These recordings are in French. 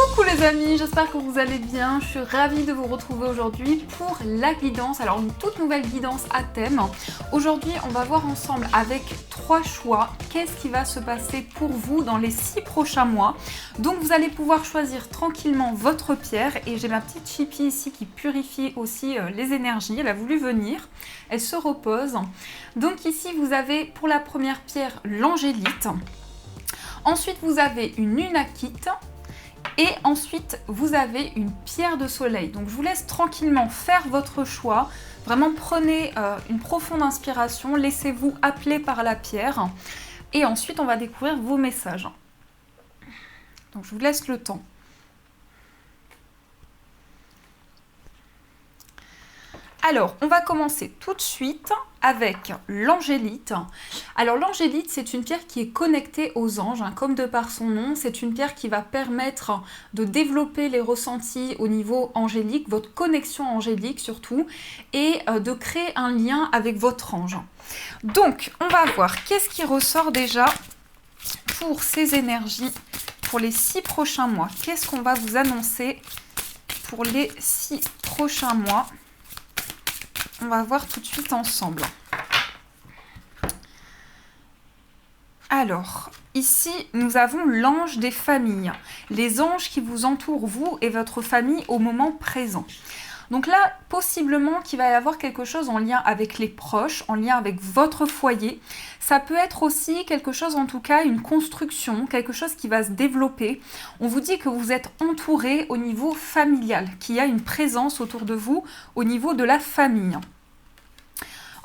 Coucou les amis, j'espère que vous allez bien. Je suis ravie de vous retrouver aujourd'hui pour la guidance. Alors une toute nouvelle guidance à thème. Aujourd'hui on va voir ensemble avec 3 choix qu'est-ce qui va se passer pour vous dans les 6 prochains mois. Donc vous allez pouvoir choisir tranquillement votre pierre et j'ai ma petite Chippy ici qui purifie aussi les énergies. Elle a voulu venir, elle se repose. Donc ici vous avez pour la première pierre l'angélite. Ensuite vous avez une lunakite. Et ensuite, vous avez une pierre de soleil. Donc, je vous laisse tranquillement faire votre choix. Vraiment, prenez une profonde inspiration. Laissez-vous appeler par la pierre. Et ensuite, on va découvrir vos messages. Donc, je vous laisse le temps. Alors, on va commencer tout de suite avec l'angélite. Alors, l'angélite, c'est une pierre qui est connectée aux anges, comme de par son nom. C'est une pierre qui va permettre de développer les ressentis au niveau angélique, votre connexion angélique surtout, et de créer un lien avec votre ange. Donc, on va voir qu'est-ce qui ressort déjà pour ces énergies pour les 6 prochains mois. Qu'est-ce qu'on va vous annoncer pour les 6 prochains mois ? On va voir tout de suite ensemble. Alors, ici, nous avons l'ange des familles. Les anges qui vous entourent, vous et votre famille, au moment présent. Donc là, possiblement qu'il va y avoir quelque chose en lien avec les proches, en lien avec votre foyer. Ça peut être aussi quelque chose, en tout cas, une construction, quelque chose qui va se développer. On vous dit que vous êtes entouré au niveau familial, qu'il y a une présence autour de vous au niveau de la famille.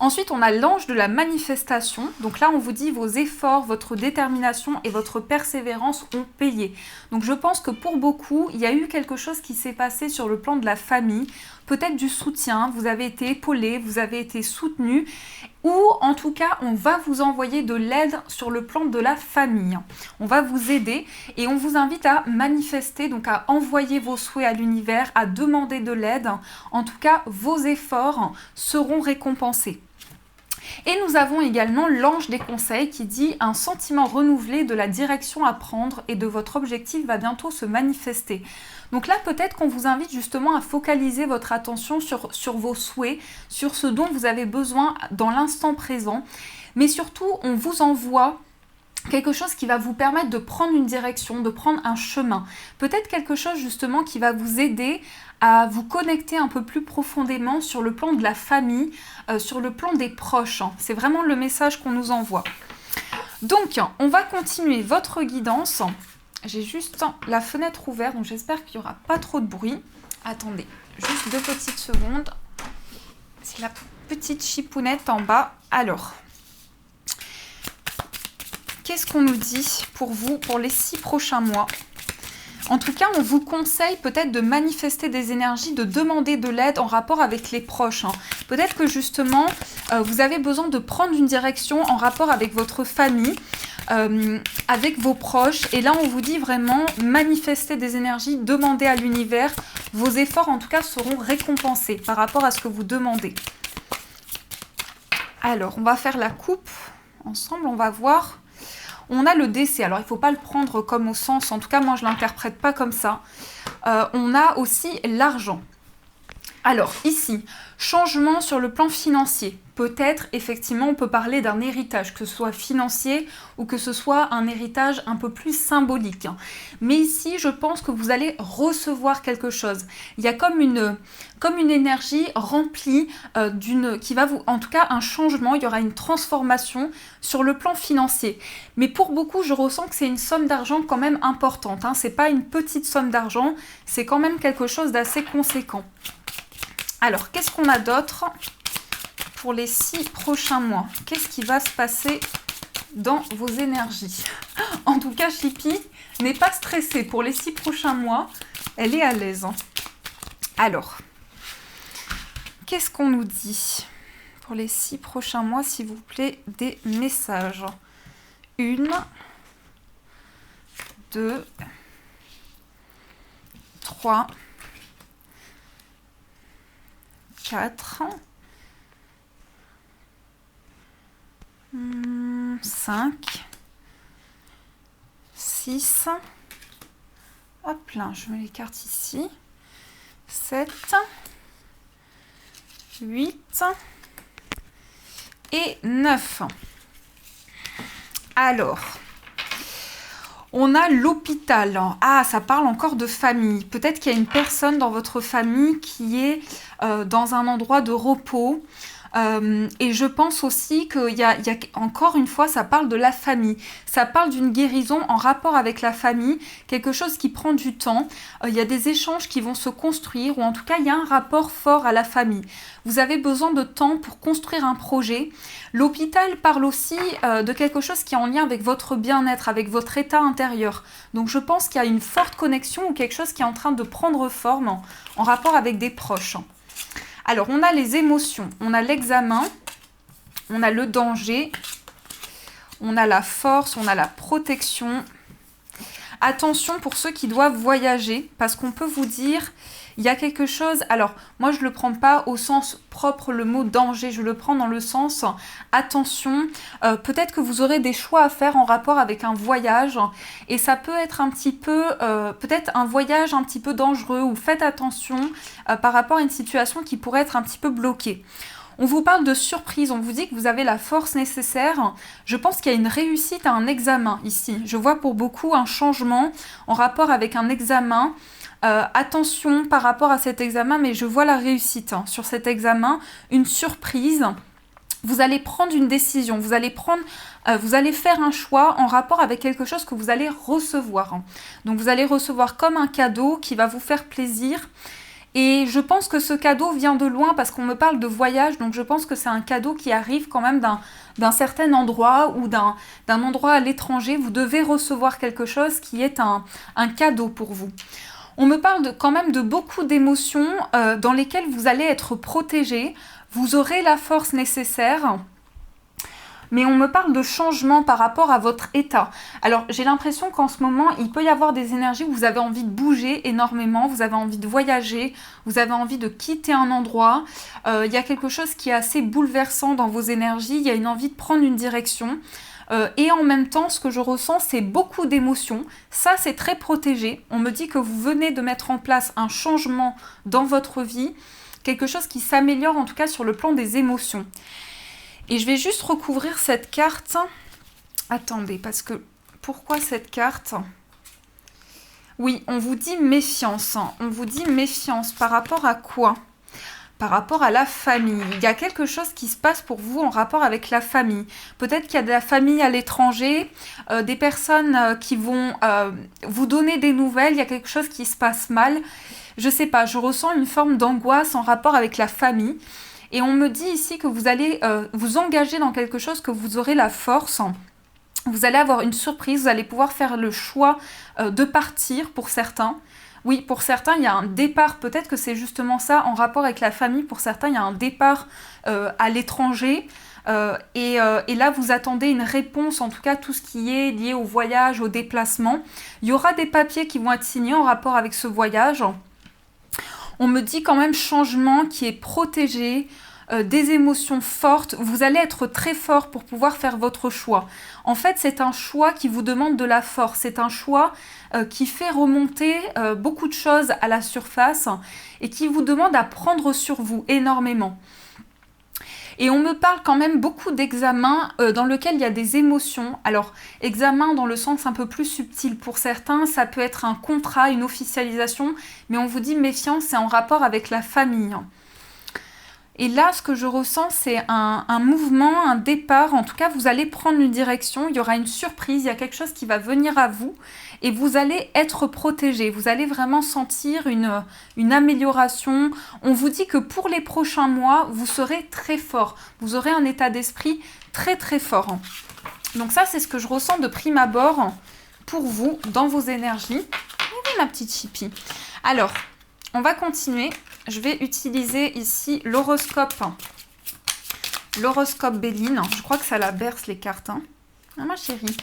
Ensuite, on a l'ange de la manifestation. Donc là, on vous dit vos efforts, votre détermination et votre persévérance ont payé. Donc je pense que pour beaucoup, il y a eu quelque chose qui s'est passé sur le plan de la famille. Peut-être du soutien, vous avez été épaulé, vous avez été soutenu. Ou en tout cas, on va vous envoyer de l'aide sur le plan de la famille. On va vous aider et on vous invite à manifester, donc à envoyer vos souhaits à l'univers, à demander de l'aide. En tout cas, vos efforts seront récompensés. Et nous avons également l'ange des conseils qui dit un sentiment renouvelé de la direction à prendre et de votre objectif va bientôt se manifester. Donc là, peut-être qu'on vous invite justement à focaliser votre attention sur vos souhaits, sur ce dont vous avez besoin dans l'instant présent. Mais surtout, on vous envoie quelque chose qui va vous permettre de prendre une direction, de prendre un chemin. Peut-être quelque chose justement qui va vous aider à vous connecter un peu plus profondément sur le plan de la famille, sur le plan des proches. C'est vraiment le message qu'on nous envoie. Donc, on va continuer votre guidance. J'ai juste la fenêtre ouverte, donc j'espère qu'il n'y aura pas trop de bruit. Attendez, juste 2 petites secondes. C'est la petite chipounette en bas. Alors, qu'est-ce qu'on nous dit pour vous, pour les 6 prochains mois ? En tout cas, on vous conseille peut-être de manifester des énergies, de demander de l'aide en rapport avec les proches. Peut-être que justement, vous avez besoin de prendre une direction en rapport avec votre famille, avec vos proches. Et là, on vous dit vraiment manifester des énergies, demander à l'univers. Vos efforts, en tout cas, seront récompensés par rapport à ce que vous demandez. Alors, on va faire la coupe ensemble, on va voir. On a le décès, alors il ne faut pas le prendre comme au sens, en tout cas moi je ne l'interprète pas comme ça. On a aussi l'argent. Alors ici, changement sur le plan financier. Peut-être effectivement on peut parler d'un héritage, que ce soit financier ou que ce soit un héritage un peu plus symbolique. Mais ici je pense que vous allez recevoir quelque chose. Il y a comme une énergie remplie qui va vous, en tout cas un changement, il y aura une transformation sur le plan financier. Mais pour beaucoup je ressens que c'est une somme d'argent quand même importante. C'est pas une petite somme d'argent, c'est quand même quelque chose d'assez conséquent. Alors, qu'est-ce qu'on a d'autre pour les 6 prochains mois? Qu'est-ce qui va se passer dans vos énergies? En tout cas, Chippy n'est pas stressée pour les 6 prochains mois. Elle est à l'aise. Alors, qu'est-ce qu'on nous dit pour les 6 prochains mois, s'il vous plaît, des messages? 1, 2, 3, 4, 5, 6, Hop là, je mets les cartes ici. 7, 8 et 9. Alors, on a l'hôpital. Ah, ça parle encore de famille. Peut-être qu'il y a une personne dans votre famille qui est dans un endroit de repos. Et je pense aussi qu'il y a encore une fois, ça parle de la famille. Ça parle d'une guérison en rapport avec la famille, quelque chose qui prend du temps. Il y a des échanges qui vont se construire, ou en tout cas, il y a un rapport fort à la famille. Vous avez besoin de temps pour construire un projet. L'hôpital parle aussi de quelque chose qui est en lien avec votre bien-être, avec votre état intérieur. Donc je pense qu'il y a une forte connexion ou quelque chose qui est en train de prendre forme en rapport avec des proches. Alors, on a les émotions, on a l'examen, on a le danger, on a la force, on a la protection. Attention pour ceux qui doivent voyager, parce qu'on peut vous dire, il y a quelque chose... Alors, moi, je ne le prends pas au sens propre, le mot danger, je le prends dans le sens attention. Peut-être que vous aurez des choix à faire en rapport avec un voyage, et ça peut être un petit peu, peut-être un voyage un petit peu dangereux, ou faites attention par rapport à une situation qui pourrait être un petit peu bloquée. On vous parle de surprise, on vous dit que vous avez la force nécessaire. Je pense qu'il y a une réussite à un examen ici. Je vois pour beaucoup un changement en rapport avec un examen. Attention par rapport à cet examen, mais je vois la réussite sur cet examen, une surprise. Vous allez prendre une décision, vous allez faire un choix en rapport avec quelque chose que vous allez recevoir. Donc vous allez recevoir comme un cadeau qui va vous faire plaisir. Et je pense que ce cadeau vient de loin parce qu'on me parle de voyage, donc je pense que c'est un cadeau qui arrive quand même d'un certain endroit ou d'un endroit à l'étranger. Vous devez recevoir quelque chose qui est un cadeau pour vous. On me parle quand même de beaucoup d'émotions dans lesquelles vous allez être protégé. Vous aurez la force nécessaire. Mais on me parle de changement par rapport à votre état. Alors, j'ai l'impression qu'en ce moment, il peut y avoir des énergies où vous avez envie de bouger énormément, vous avez envie de voyager, vous avez envie de quitter un endroit. Il y a quelque chose qui est assez bouleversant dans vos énergies, il y a une envie de prendre une direction. Et en même temps, ce que je ressens, c'est beaucoup d'émotions. Ça, c'est très protégé. On me dit que vous venez de mettre en place un changement dans votre vie, quelque chose qui s'améliore en tout cas sur le plan des émotions. Et je vais juste recouvrir cette carte. Attendez, parce que... Pourquoi cette carte? Oui, on vous dit méfiance. On vous dit méfiance par rapport à quoi? Par rapport à la famille. Il y a quelque chose qui se passe pour vous en rapport avec la famille. Peut-être qu'il y a de la famille à l'étranger, des personnes qui vont vous donner des nouvelles. Il y a quelque chose qui se passe mal. Je sais pas, je ressens une forme d'angoisse en rapport avec la famille. Et on me dit ici que vous allez vous engager dans quelque chose, que vous aurez la force. Vous allez avoir une surprise, vous allez pouvoir faire le choix de partir pour certains. Oui, pour certains, il y a un départ. Peut-être que c'est justement ça en rapport avec la famille. Pour certains, il y a un départ à l'étranger. Et là, vous attendez une réponse, en tout cas tout ce qui est lié au voyage, au déplacement. Il y aura des papiers qui vont être signés en rapport avec ce voyage. On me dit quand même changement qui est protégé, des émotions fortes. Vous allez être très fort pour pouvoir faire votre choix. En fait, c'est un choix qui vous demande de la force. C'est un choix qui fait remonter beaucoup de choses à la surface et qui vous demande à prendre sur vous énormément. Et on me parle quand même beaucoup d'examens dans lesquels il y a des émotions. Alors, examen dans le sens un peu plus subtil. Pour certains, ça peut être un contrat, une officialisation, mais on vous dit méfiance, c'est en rapport avec la famille. Et là, ce que je ressens, c'est un mouvement, un départ. En tout cas, vous allez prendre une direction, il y aura une surprise, il y a quelque chose qui va venir à vous et vous allez être protégé. Vous allez vraiment sentir une amélioration. On vous dit que pour les prochains mois, vous serez très fort. Vous aurez un état d'esprit très très fort. Donc ça, c'est ce que je ressens de prime abord pour vous dans vos énergies. Oui, ma petite chipie. Alors, on va continuer. Je vais utiliser ici l'horoscope. L'horoscope Béline. Je crois que ça la berce les cartes. Hein. Ah, ma chérie.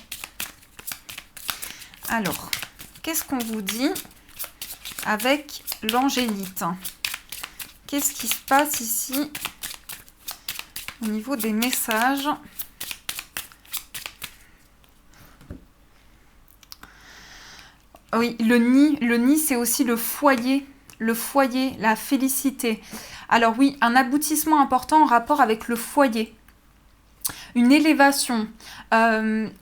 Alors, qu'est-ce qu'on vous dit avec l'angélite? Qu'est-ce qui se passe ici au niveau des messages? Oui, le nid, c'est aussi le foyer, la félicité. Alors oui, un aboutissement important en rapport avec le foyer, une élévation.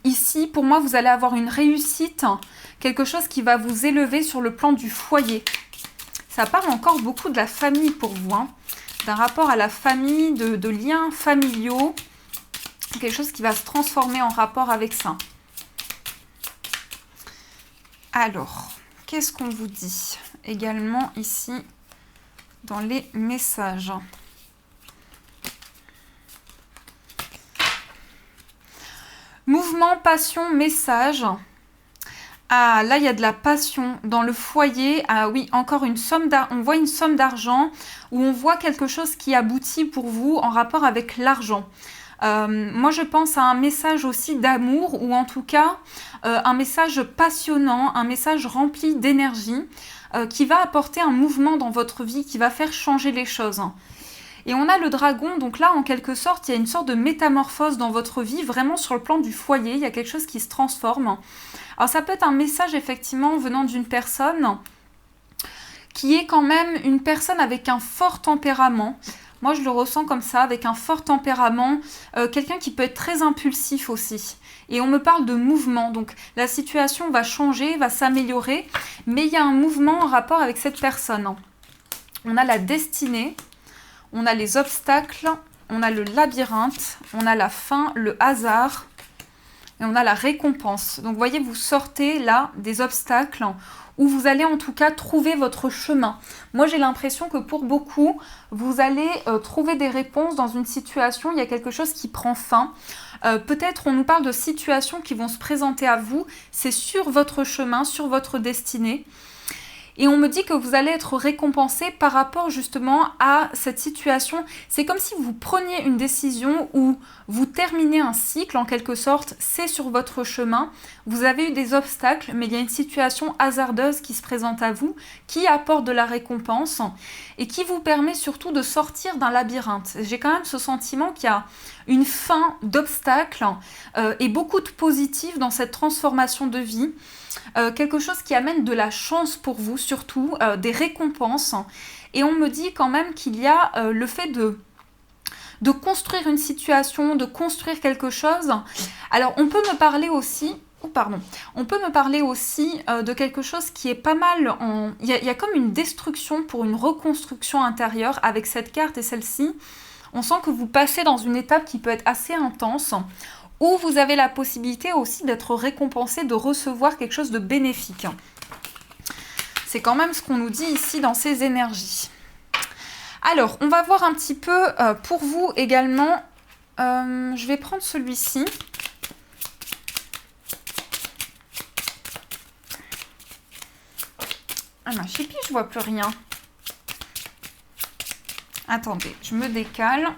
Ici, pour moi, vous allez avoir une réussite, quelque chose qui va vous élever sur le plan du foyer. Ça parle encore beaucoup de la famille pour vous, hein, d'un rapport à la famille, de liens familiaux, quelque chose qui va se transformer en rapport avec ça. Alors, qu'est-ce qu'on vous dit également ici dans les messages? Mouvement, passion, message. Ah, là, il y a de la passion dans le foyer. Ah oui, encore une somme d'argent. On voit une somme d'argent où on voit quelque chose qui aboutit pour vous en rapport avec l'argent. Moi, je pense à un message aussi d'amour ou en tout cas un message passionnant, un message rempli d'énergie qui va apporter un mouvement dans votre vie, qui va faire changer les choses. Et on a le dragon, donc là, en quelque sorte, il y a une sorte de métamorphose dans votre vie, vraiment sur le plan du foyer, il y a quelque chose qui se transforme. Alors ça peut être un message, effectivement, venant d'une personne qui est quand même une personne avec un fort tempérament. Moi, je le ressens comme ça, avec un fort tempérament, quelqu'un qui peut être très impulsif aussi. Et on me parle de mouvement, donc la situation va changer, va s'améliorer, mais il y a un mouvement en rapport avec cette personne. On a la destinée, on a les obstacles, on a le labyrinthe, on a la fin, le hasard, et on a la récompense. Donc, vous voyez, vous sortez là des obstacles où vous allez en tout cas trouver votre chemin. Moi, j'ai l'impression que pour beaucoup, vous allez trouver des réponses dans une situation, il y a quelque chose qui prend fin. Peut-être on nous parle de situations qui vont se présenter à vous, c'est sur votre chemin, sur votre destinée. Et on me dit que vous allez être récompensé par rapport justement à cette situation. C'est comme si vous preniez une décision où vous terminez un cycle en quelque sorte, c'est sur votre chemin. Vous avez eu des obstacles, mais il y a une situation hasardeuse qui se présente à vous, qui apporte de la récompense et qui vous permet surtout de sortir d'un labyrinthe. J'ai quand même ce sentiment qu'il y a une fin d'obstacles et beaucoup de positif dans cette transformation de vie. Quelque chose qui amène de la chance pour vous, surtout des récompenses. Et on me dit quand même qu'il y a le fait de construire une situation, de construire quelque chose. Alors, on peut me parler aussi... On peut me parler aussi de quelque chose qui est pas mal en... Il y a comme une destruction pour une reconstruction intérieure avec cette carte et celle-ci. On sent que vous passez dans une étape qui peut être assez intense, où vous avez la possibilité aussi d'être récompensé, de recevoir quelque chose de bénéfique. C'est quand même ce qu'on nous dit ici dans ces énergies. Alors, on va voir un petit peu pour vous également. Je vais prendre celui-ci. Ah non, chipi, je vois plus rien. Attendez, je me décale.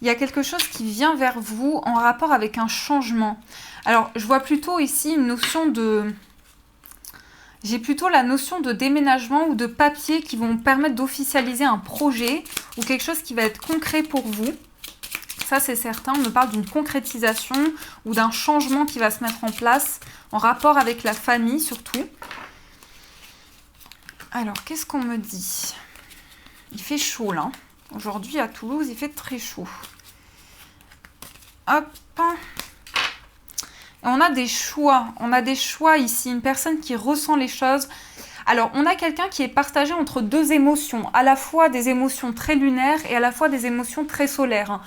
Il y a quelque chose qui vient vers vous en rapport avec un changement. Alors, je vois plutôt ici une notion de... J'ai plutôt la notion de déménagement ou de papier qui vont permettre d'officialiser un projet ou quelque chose qui va être concret pour vous. Ça, c'est certain. On me parle d'une concrétisation ou d'un changement qui va se mettre en place en rapport avec la famille surtout. Alors, qu'est-ce qu'on me dit? Il fait chaud là. Aujourd'hui, à Toulouse, il fait très chaud. Hop. Et on a des choix. On a des choix ici. Une personne qui ressent les choses. Alors, on a quelqu'un qui est partagé entre deux émotions. À la fois des émotions très lunaires et à la fois des émotions très solaires.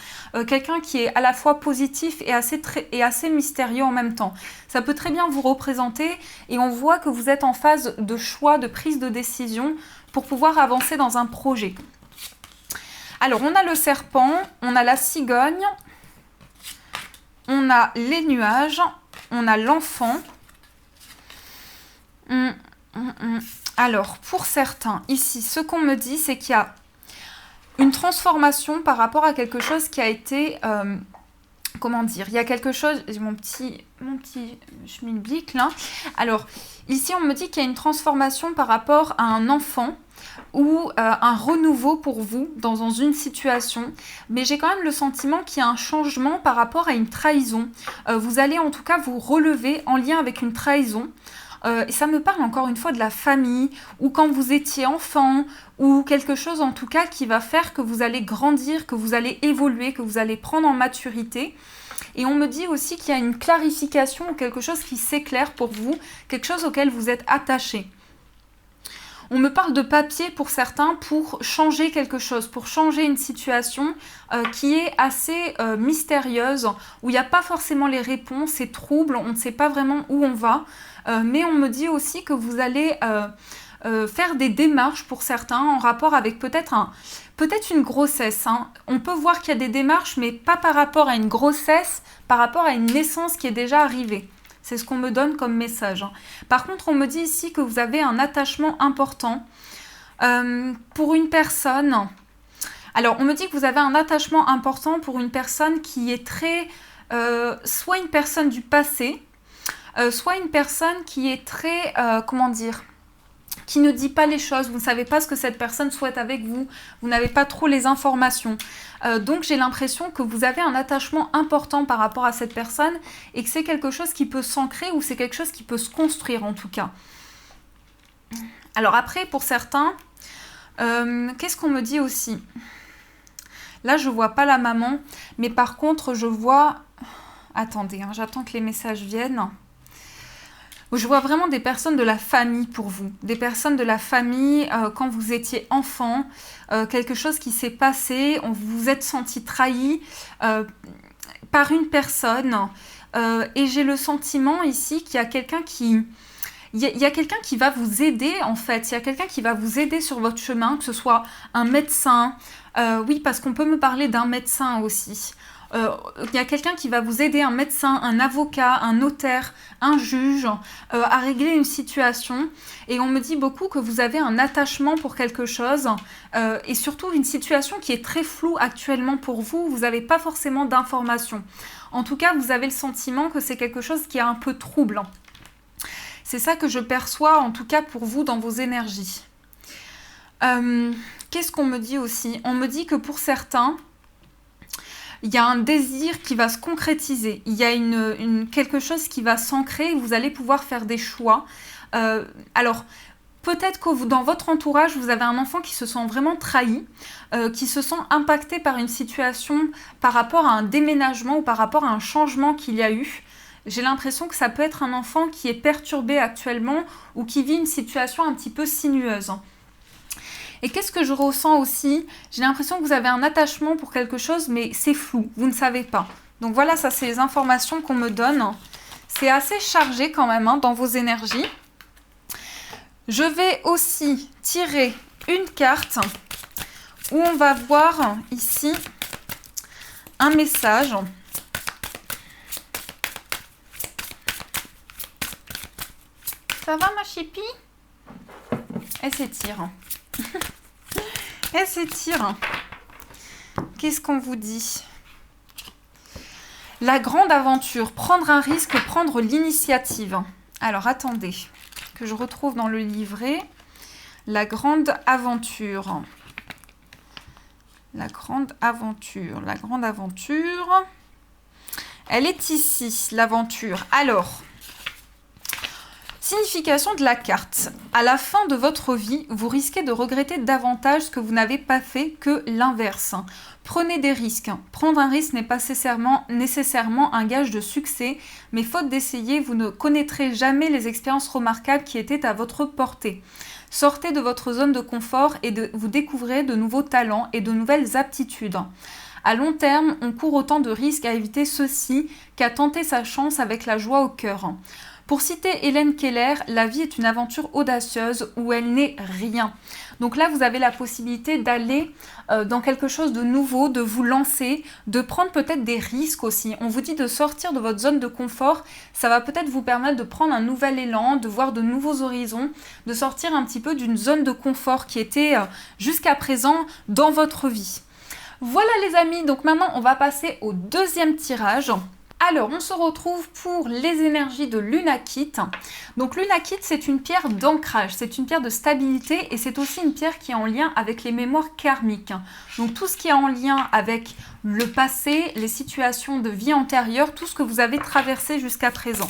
Quelqu'un qui est à la fois positif et assez mystérieux en même temps. Ça peut très bien vous représenter. Et on voit que vous êtes en phase de choix, de prise de décision pour pouvoir avancer dans un projet. Alors, on a le serpent, on a la cigogne, on a les nuages, on a l'enfant. Alors, pour certains, ici, ce qu'on me dit, c'est qu'il y a une transformation par rapport à quelque chose qui a été... comment dire? Il y a quelque chose... Mon petit schmilblick, là. Alors, Ici, on me dit qu'il y a une transformation par rapport à un enfant ou un renouveau pour vous dans une situation, mais j'ai quand même le sentiment qu'il y a un changement par rapport à une trahison. Vous allez en tout cas vous relever en lien avec une trahison. Et ça me parle encore une fois de la famille, ou quand vous étiez enfant, ou quelque chose en tout cas qui va faire que vous allez grandir, que vous allez évoluer, que vous allez prendre en maturité. Et on me dit aussi qu'il y a une clarification ou quelque chose qui s'éclaire pour vous, quelque chose auquel vous êtes attaché. On me parle de papier pour certains pour changer quelque chose, pour changer une situation qui est assez mystérieuse, où il n'y a pas forcément les réponses, c'est trouble, on ne sait pas vraiment où on va. Mais on me dit aussi que vous allez faire des démarches pour certains en rapport avec peut-être une grossesse. Hein. On peut voir qu'il y a des démarches, mais pas par rapport à une grossesse, par rapport à une naissance qui est déjà arrivée. C'est ce qu'on me donne comme message. Par contre, on me dit ici que vous avez un attachement important pour une personne. Alors, on me dit que vous avez un attachement important pour une personne qui est très... soit une personne du passé, soit une personne qui est très... comment dire ? Qui ne dit pas les choses, vous ne savez pas ce que cette personne souhaite avec vous, vous n'avez pas trop les informations. Donc j'ai l'impression que vous avez un attachement important par rapport à cette personne et que c'est quelque chose qui peut s'ancrer ou c'est quelque chose qui peut se construire en tout cas. Alors après, pour certains, qu'est-ce qu'on me dit aussi ? Là, je ne vois pas la maman, mais par contre, je vois... Attendez, hein, j'attends que les messages viennent. Je vois vraiment des personnes de la famille pour vous. Des personnes de la famille quand vous étiez enfant, quelque chose qui s'est passé, vous vous êtes senti trahi par une personne. Et j'ai le sentiment ici qu'il y a quelqu'un qui... Il y a quelqu'un qui va vous aider en fait. Il y a quelqu'un qui va vous aider sur votre chemin, que ce soit un médecin. Oui, parce qu'on peut me parler d'un médecin aussi. Il y a quelqu'un qui va vous aider, un médecin, un avocat, un notaire, un juge, à régler une situation. Et on me dit beaucoup que vous avez un attachement pour quelque chose et surtout une situation qui est très floue actuellement pour vous. Vous n'avez pas forcément d'informations. En tout cas, vous avez le sentiment que c'est quelque chose qui est un peu troublant. C'est ça que je perçois en tout cas pour vous dans vos énergies. Qu'est-ce qu'on me dit aussi ? On me dit que pour certains... il y a un désir qui va se concrétiser, il y a quelque chose qui va s'ancrer et vous allez pouvoir faire des choix. Alors, peut-être que dans votre entourage, vous avez un enfant qui se sent vraiment trahi, qui se sent impacté par une situation par rapport à un déménagement ou par rapport à un changement qu'il y a eu. J'ai l'impression que ça peut être un enfant qui est perturbé actuellement ou qui vit une situation un petit peu sinueuse. Et qu'est-ce que je ressens aussi ? J'ai l'impression que vous avez un attachement pour quelque chose, mais c'est flou, vous ne savez pas. Donc voilà, ça c'est les informations qu'on me donne. C'est assez chargé quand même dans vos énergies. Je vais aussi tirer une carte où on va voir ici un message. Ça va ma chipie ? Elle s'étire. Elle s'étire. Qu'est-ce qu'on vous dit ? La grande aventure, prendre un risque, prendre l'initiative. Alors attendez, que je retrouve dans le livret. La grande aventure. La grande aventure. La grande aventure. Elle est ici, l'aventure. Alors... signification de la carte. À la fin de votre vie, vous risquez de regretter davantage ce que vous n'avez pas fait que l'inverse. Prenez des risques. Prendre un risque n'est pas nécessairement un gage de succès, mais faute d'essayer, vous ne connaîtrez jamais les expériences remarquables qui étaient à votre portée. Sortez de votre zone de confort et vous découvrez de nouveaux talents et de nouvelles aptitudes. À long terme, on court autant de risques à éviter ceux-ci qu'à tenter sa chance avec la joie au cœur. Pour citer Hélène Keller, la vie est une aventure audacieuse où elle n'est rien. Donc là, vous avez la possibilité d'aller dans quelque chose de nouveau, de vous lancer, de prendre peut-être des risques aussi. On vous dit de sortir de votre zone de confort. Ça va peut-être vous permettre de prendre un nouvel élan, de voir de nouveaux horizons, de sortir un petit peu d'une zone de confort qui était jusqu'à présent dans votre vie. Voilà les amis, donc maintenant on va passer au deuxième tirage. Alors, on se retrouve pour les énergies de l'Unakit. Donc, l'Unakit, c'est une pierre d'ancrage, c'est une pierre de stabilité et c'est aussi une pierre qui est en lien avec les mémoires karmiques. Donc, tout ce qui est en lien avec le passé, les situations de vie antérieure, tout ce que vous avez traversé jusqu'à présent.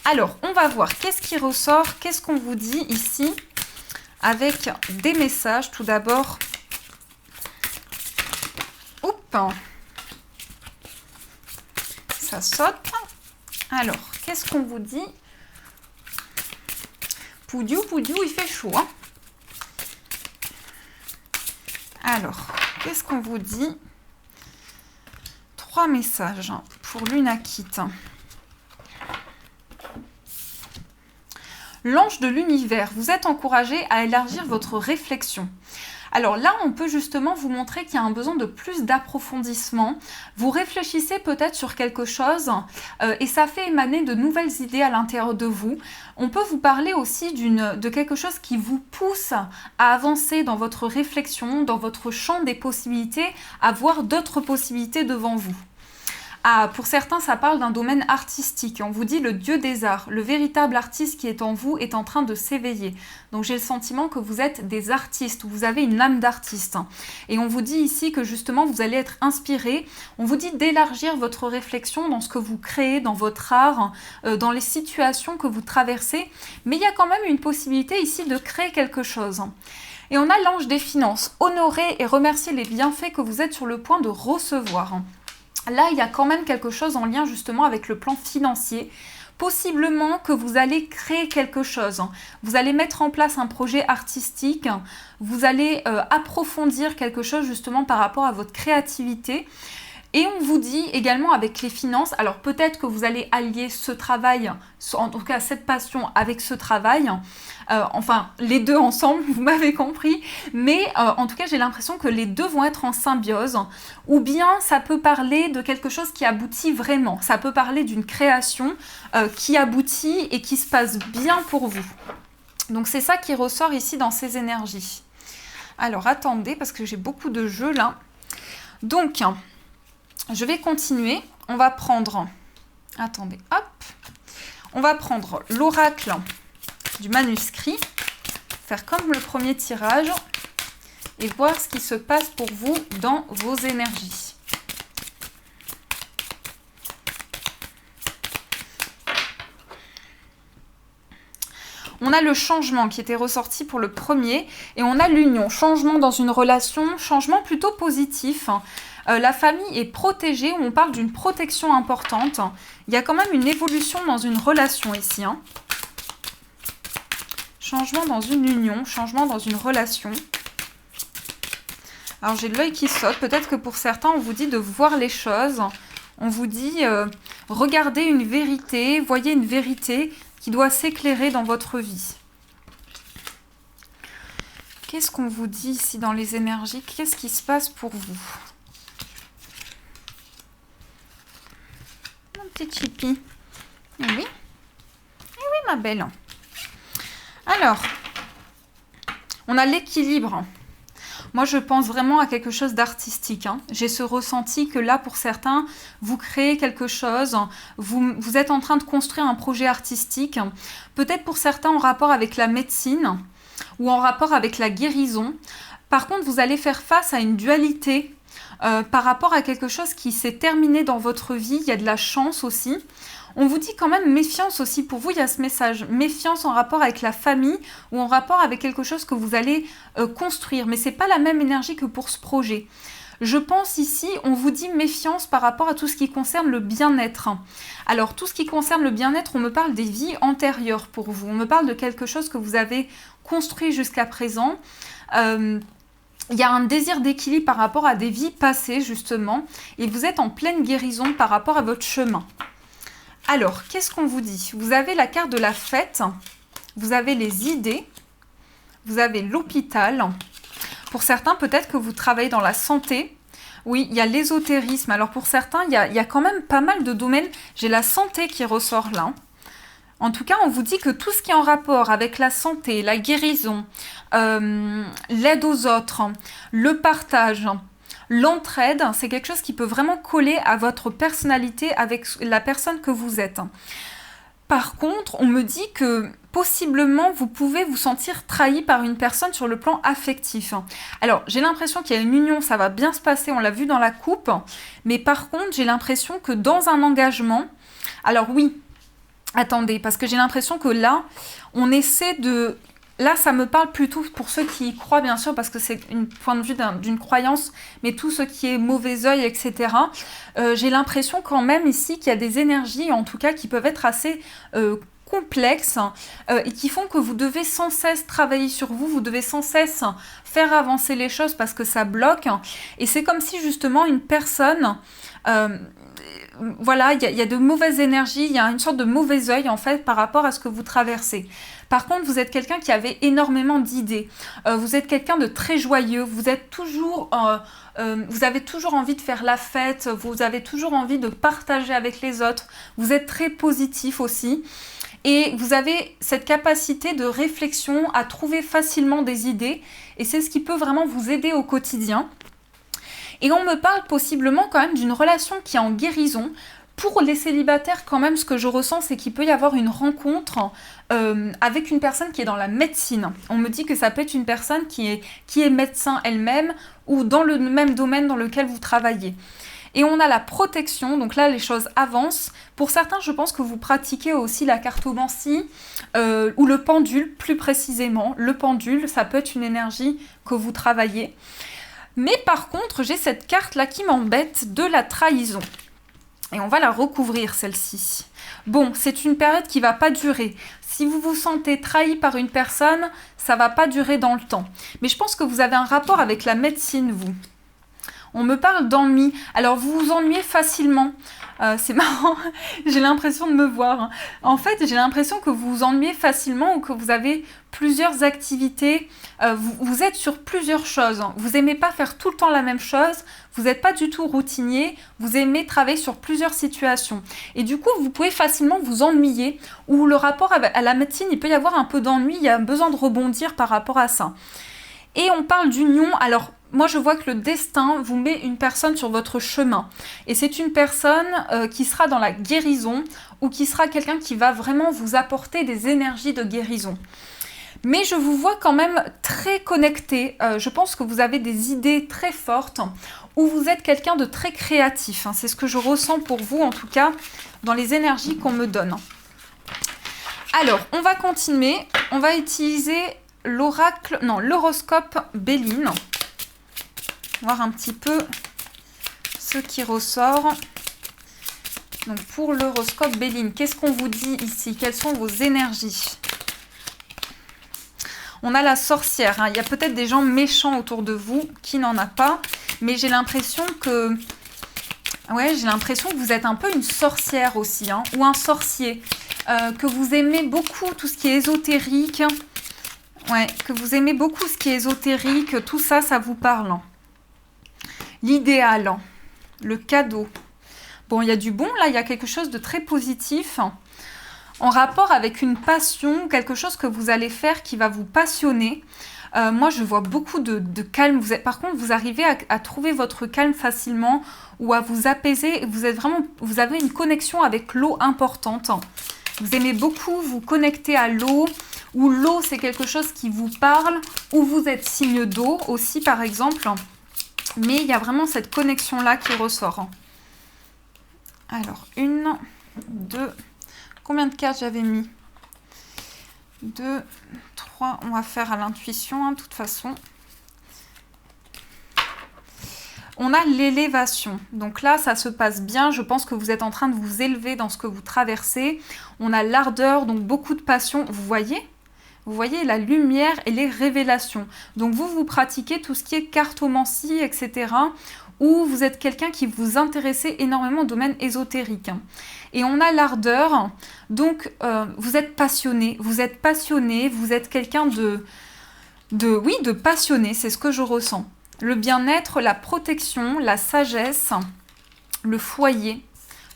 Alors, on va voir qu'est-ce qui ressort, qu'est-ce qu'on vous dit ici avec des messages. Tout d'abord, ça saute. Alors, qu'est-ce qu'on vous dit? Poudiou, poudiou, il fait chaud. Hein. Alors, qu'est-ce qu'on vous dit? 3 messages pour l'Unakit. L'ange de l'univers, vous êtes encouragé à élargir votre réflexion. Alors là, on peut justement vous montrer qu'il y a un besoin de plus d'approfondissement. Vous réfléchissez peut-être sur quelque chose et ça fait émaner de nouvelles idées à l'intérieur de vous. On peut vous parler aussi de quelque chose qui vous pousse à avancer dans votre réflexion, dans votre champ des possibilités, à voir d'autres possibilités devant vous. Ah, pour certains, ça parle d'un domaine artistique. On vous dit le dieu des arts, le véritable artiste qui est en vous est en train de s'éveiller. Donc j'ai le sentiment que vous êtes des artistes, vous avez une âme d'artiste. Et on vous dit ici que justement vous allez être inspiré. On vous dit d'élargir votre réflexion dans ce que vous créez, dans votre art, dans les situations que vous traversez. Mais il y a quand même une possibilité ici de créer quelque chose. Et on a l'ange des finances. Honorer et remercier les bienfaits que vous êtes sur le point de recevoir. Là, il y a quand même quelque chose en lien justement avec le plan financier. Possiblement que vous allez créer quelque chose. Vous allez mettre en place un projet artistique. Vous allez approfondir quelque chose justement par rapport à votre créativité. Et on vous dit également avec les finances, alors peut-être que vous allez allier ce travail, en tout cas cette passion avec ce travail, enfin les deux ensemble, vous m'avez compris, mais en tout cas j'ai l'impression que les deux vont être en symbiose, ou bien ça peut parler de quelque chose qui aboutit vraiment, ça peut parler d'une création qui aboutit et qui se passe bien pour vous. Donc c'est ça qui ressort ici dans ces énergies. Alors attendez, parce que j'ai beaucoup de jeux là. Donc, je vais continuer. On va prendre... Attendez, hop. On va prendre l'oracle du manuscrit. Faire comme le premier tirage. Et voir ce qui se passe pour vous dans vos énergies. On a le changement qui était ressorti pour le premier. Et on a l'union. Changement dans une relation. Changement plutôt positif. La famille est protégée, on parle d'une protection importante. Il y a quand même une évolution dans une relation ici. Hein. Changement dans une union, changement dans une relation. Alors j'ai l'œil qui saute. Peut-être que pour certains, on vous dit de voir les choses. On vous dit, regardez une vérité, voyez une vérité qui doit s'éclairer dans votre vie. Qu'est-ce qu'on vous dit ici dans les énergies? Qu'est-ce qui se passe pour vous? Petit chipi. Eh oui. Eh oui, ma belle. Alors, on a l'équilibre. Moi, je pense vraiment à quelque chose d'artistique. Hein. J'ai ce ressenti que là, pour certains, vous créez quelque chose. Vous êtes en train de construire un projet artistique. Peut-être pour certains en rapport avec la médecine ou en rapport avec la guérison. Par contre, vous allez faire face à une dualité par rapport à quelque chose qui s'est terminé dans votre vie. Il y a de la chance aussi. On vous dit quand même méfiance aussi. Pour vous, il y a ce message. Méfiance en rapport avec la famille ou en rapport avec quelque chose que vous allez construire. Mais ce n'est pas la même énergie que pour ce projet. Je pense ici, on vous dit méfiance par rapport à tout ce qui concerne le bien-être. Alors, tout ce qui concerne le bien-être, on me parle des vies antérieures pour vous. On me parle de quelque chose que vous avez construit jusqu'à présent. Il y a un désir d'équilibre par rapport à des vies passées, justement. Et vous êtes en pleine guérison par rapport à votre chemin. Alors, qu'est-ce qu'on vous dit? Vous avez la carte de la fête. Vous avez les idées. Vous avez l'hôpital. Pour certains, peut-être que vous travaillez dans la santé. Oui, il y a l'ésotérisme. Alors, pour certains, il y a quand même pas mal de domaines. J'ai la santé qui ressort là. En tout cas, on vous dit que tout ce qui est en rapport avec la santé, la guérison, l'aide aux autres, le partage, L'entraide, c'est quelque chose qui peut vraiment coller à votre personnalité avec la personne que vous êtes. Par contre, on me dit que possiblement vous pouvez vous sentir trahi par une personne sur le plan affectif. Alors, j'ai l'impression qu'il y a une union, ça va bien se passer, on l'a vu dans la coupe, mais par contre, j'ai l'impression que dans un engagement, alors oui, attendez, parce que j'ai l'impression que là, on essaie de... Là, ça me parle plutôt pour ceux qui y croient, bien sûr, parce que c'est un point de vue d'une croyance, mais tout ce qui est mauvais œil, etc. J'ai l'impression quand même ici qu'il y a des énergies, en tout cas, qui peuvent être assez complexes et qui font que vous devez sans cesse travailler sur vous, vous devez sans cesse faire avancer les choses parce que ça bloque. Et c'est comme si, justement, une personne... voilà, il y a de mauvaises énergies, il y a une sorte de mauvais œil en fait par rapport à ce que vous traversez. Par contre, vous êtes quelqu'un qui avait énormément d'idées. Vous êtes quelqu'un de très joyeux. Vous êtes toujours, vous avez toujours envie de faire la fête. Vous avez toujours envie de partager avec les autres. Vous êtes très positif aussi. Et vous avez cette capacité de réflexion à trouver facilement des idées. Et c'est ce qui peut vraiment vous aider au quotidien. Et on me parle possiblement quand même d'une relation qui est en guérison. Pour les célibataires, quand même, ce que je ressens, c'est qu'il peut y avoir une rencontre avec une personne qui est dans la médecine. On me dit que ça peut être une personne qui est médecin elle-même ou dans le même domaine dans lequel vous travaillez. Et on a la protection, donc là, les choses avancent. Pour certains, je pense que vous pratiquez aussi la cartomancie ou le pendule, plus précisément. Le pendule, ça peut être une énergie que vous travaillez. Mais par contre, j'ai cette carte-là qui m'embête de la trahison. Et on va la recouvrir, celle-ci. Bon, c'est une période qui ne va pas durer. Si vous vous sentez trahi par une personne, ça ne va pas durer dans le temps. Mais je pense que vous avez un rapport avec la médecine, vous. On me parle d'ennui. Alors, vous vous ennuyez facilement. C'est marrant, j'ai l'impression de me voir. En fait, j'ai l'impression que vous vous ennuyez facilement ou que vous avez plusieurs activités. Vous êtes sur plusieurs choses. Vous n'aimez pas faire tout le temps la même chose. Vous n'êtes pas du tout routinier. Vous aimez travailler sur plusieurs situations. Et du coup, vous pouvez facilement vous ennuyer. Ou le rapport à la médecine, il peut y avoir un peu d'ennui. Il y a besoin de rebondir par rapport à ça. Et on parle d'union. Alors, moi, je vois que le destin vous met une personne sur votre chemin. Et c'est une personne qui sera dans la guérison ou qui sera quelqu'un qui va vraiment vous apporter des énergies de guérison. Mais je vous vois quand même très connecté. Je pense que vous avez des idées très fortes ou vous êtes quelqu'un de très créatif. C'est ce que je ressens pour vous, en tout cas, dans les énergies qu'on me donne. Alors, on va continuer. On va utiliser l'horoscope Béline. Voir un petit peu ce qui ressort. Donc pour l'horoscope Béline, qu'est-ce qu'on vous dit ici? Quelles sont vos énergies? On a la sorcière. Il y a peut-être des gens méchants autour de vous qui n'en a pas. Mais j'ai l'impression que... Ouais, j'ai l'impression que vous êtes un peu une sorcière aussi. Ou un sorcier. Que vous aimez beaucoup tout ce qui est ésotérique. Ouais, que vous aimez beaucoup ce qui est ésotérique. Tout ça, ça vous parle. L'idéal, le cadeau. Bon, il y a du bon, là, il y a quelque chose de très positif en rapport avec une passion, quelque chose que vous allez faire qui va vous passionner. Moi, je vois beaucoup de calme. Par contre, vous arrivez à trouver votre calme facilement ou à vous apaiser. Vous avez une connexion avec l'eau importante. Vous aimez beaucoup vous connecter à l'eau, ou l'eau, c'est quelque chose qui vous parle, ou vous êtes signe d'eau aussi, par exemple. Mais il y a vraiment cette connexion-là qui ressort. Alors, 1, 2... Combien de cartes j'avais mis? 2, 3... On va faire à l'intuition, de toute façon. On a l'élévation. Donc là, ça se passe bien. Je pense que vous êtes en train de vous élever dans ce que vous traversez. On a l'ardeur, donc beaucoup de passion. Vous voyez la lumière et les révélations. Donc vous pratiquez tout ce qui est cartomancie, etc. Ou vous êtes quelqu'un qui vous intéressez énormément au domaine ésotérique. Et on a l'ardeur. Donc vous êtes passionné. Vous êtes quelqu'un de passionné. C'est ce que je ressens. Le bien-être, la protection, la sagesse, le foyer,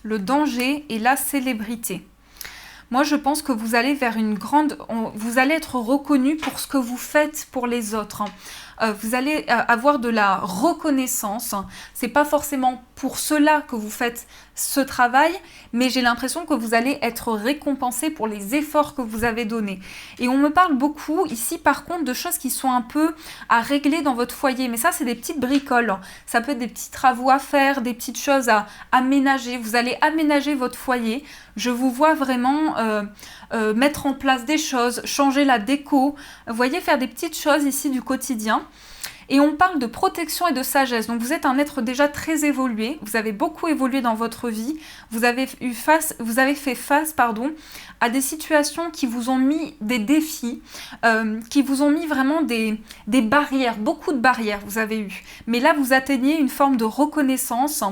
le danger et la célébrité. Moi, je pense que vous allez vers vous allez être reconnu pour ce que vous faites pour les autres. vous allez avoir de la reconnaissance. C'est pas forcément pour cela que vous faites ce travail, mais j'ai l'impression que vous allez être récompensé pour les efforts que vous avez donnés. Et on me parle beaucoup ici par contre de choses qui sont un peu à régler dans votre foyer, mais ça c'est des petites bricoles, ça peut être des petits travaux à faire, des petites choses à aménager. Vous allez aménager votre foyer. Je vous vois vraiment mettre en place des choses, changer la déco, vous voyez, faire des petites choses ici du quotidien. Et on parle de protection et de sagesse. Donc vous êtes un être déjà très évolué. Vous avez beaucoup évolué dans votre vie. Vous avez fait face, à des situations qui vous ont mis des défis, qui vous ont mis vraiment des barrières, beaucoup de barrières vous avez eu. Mais là, vous atteignez une forme de reconnaissance.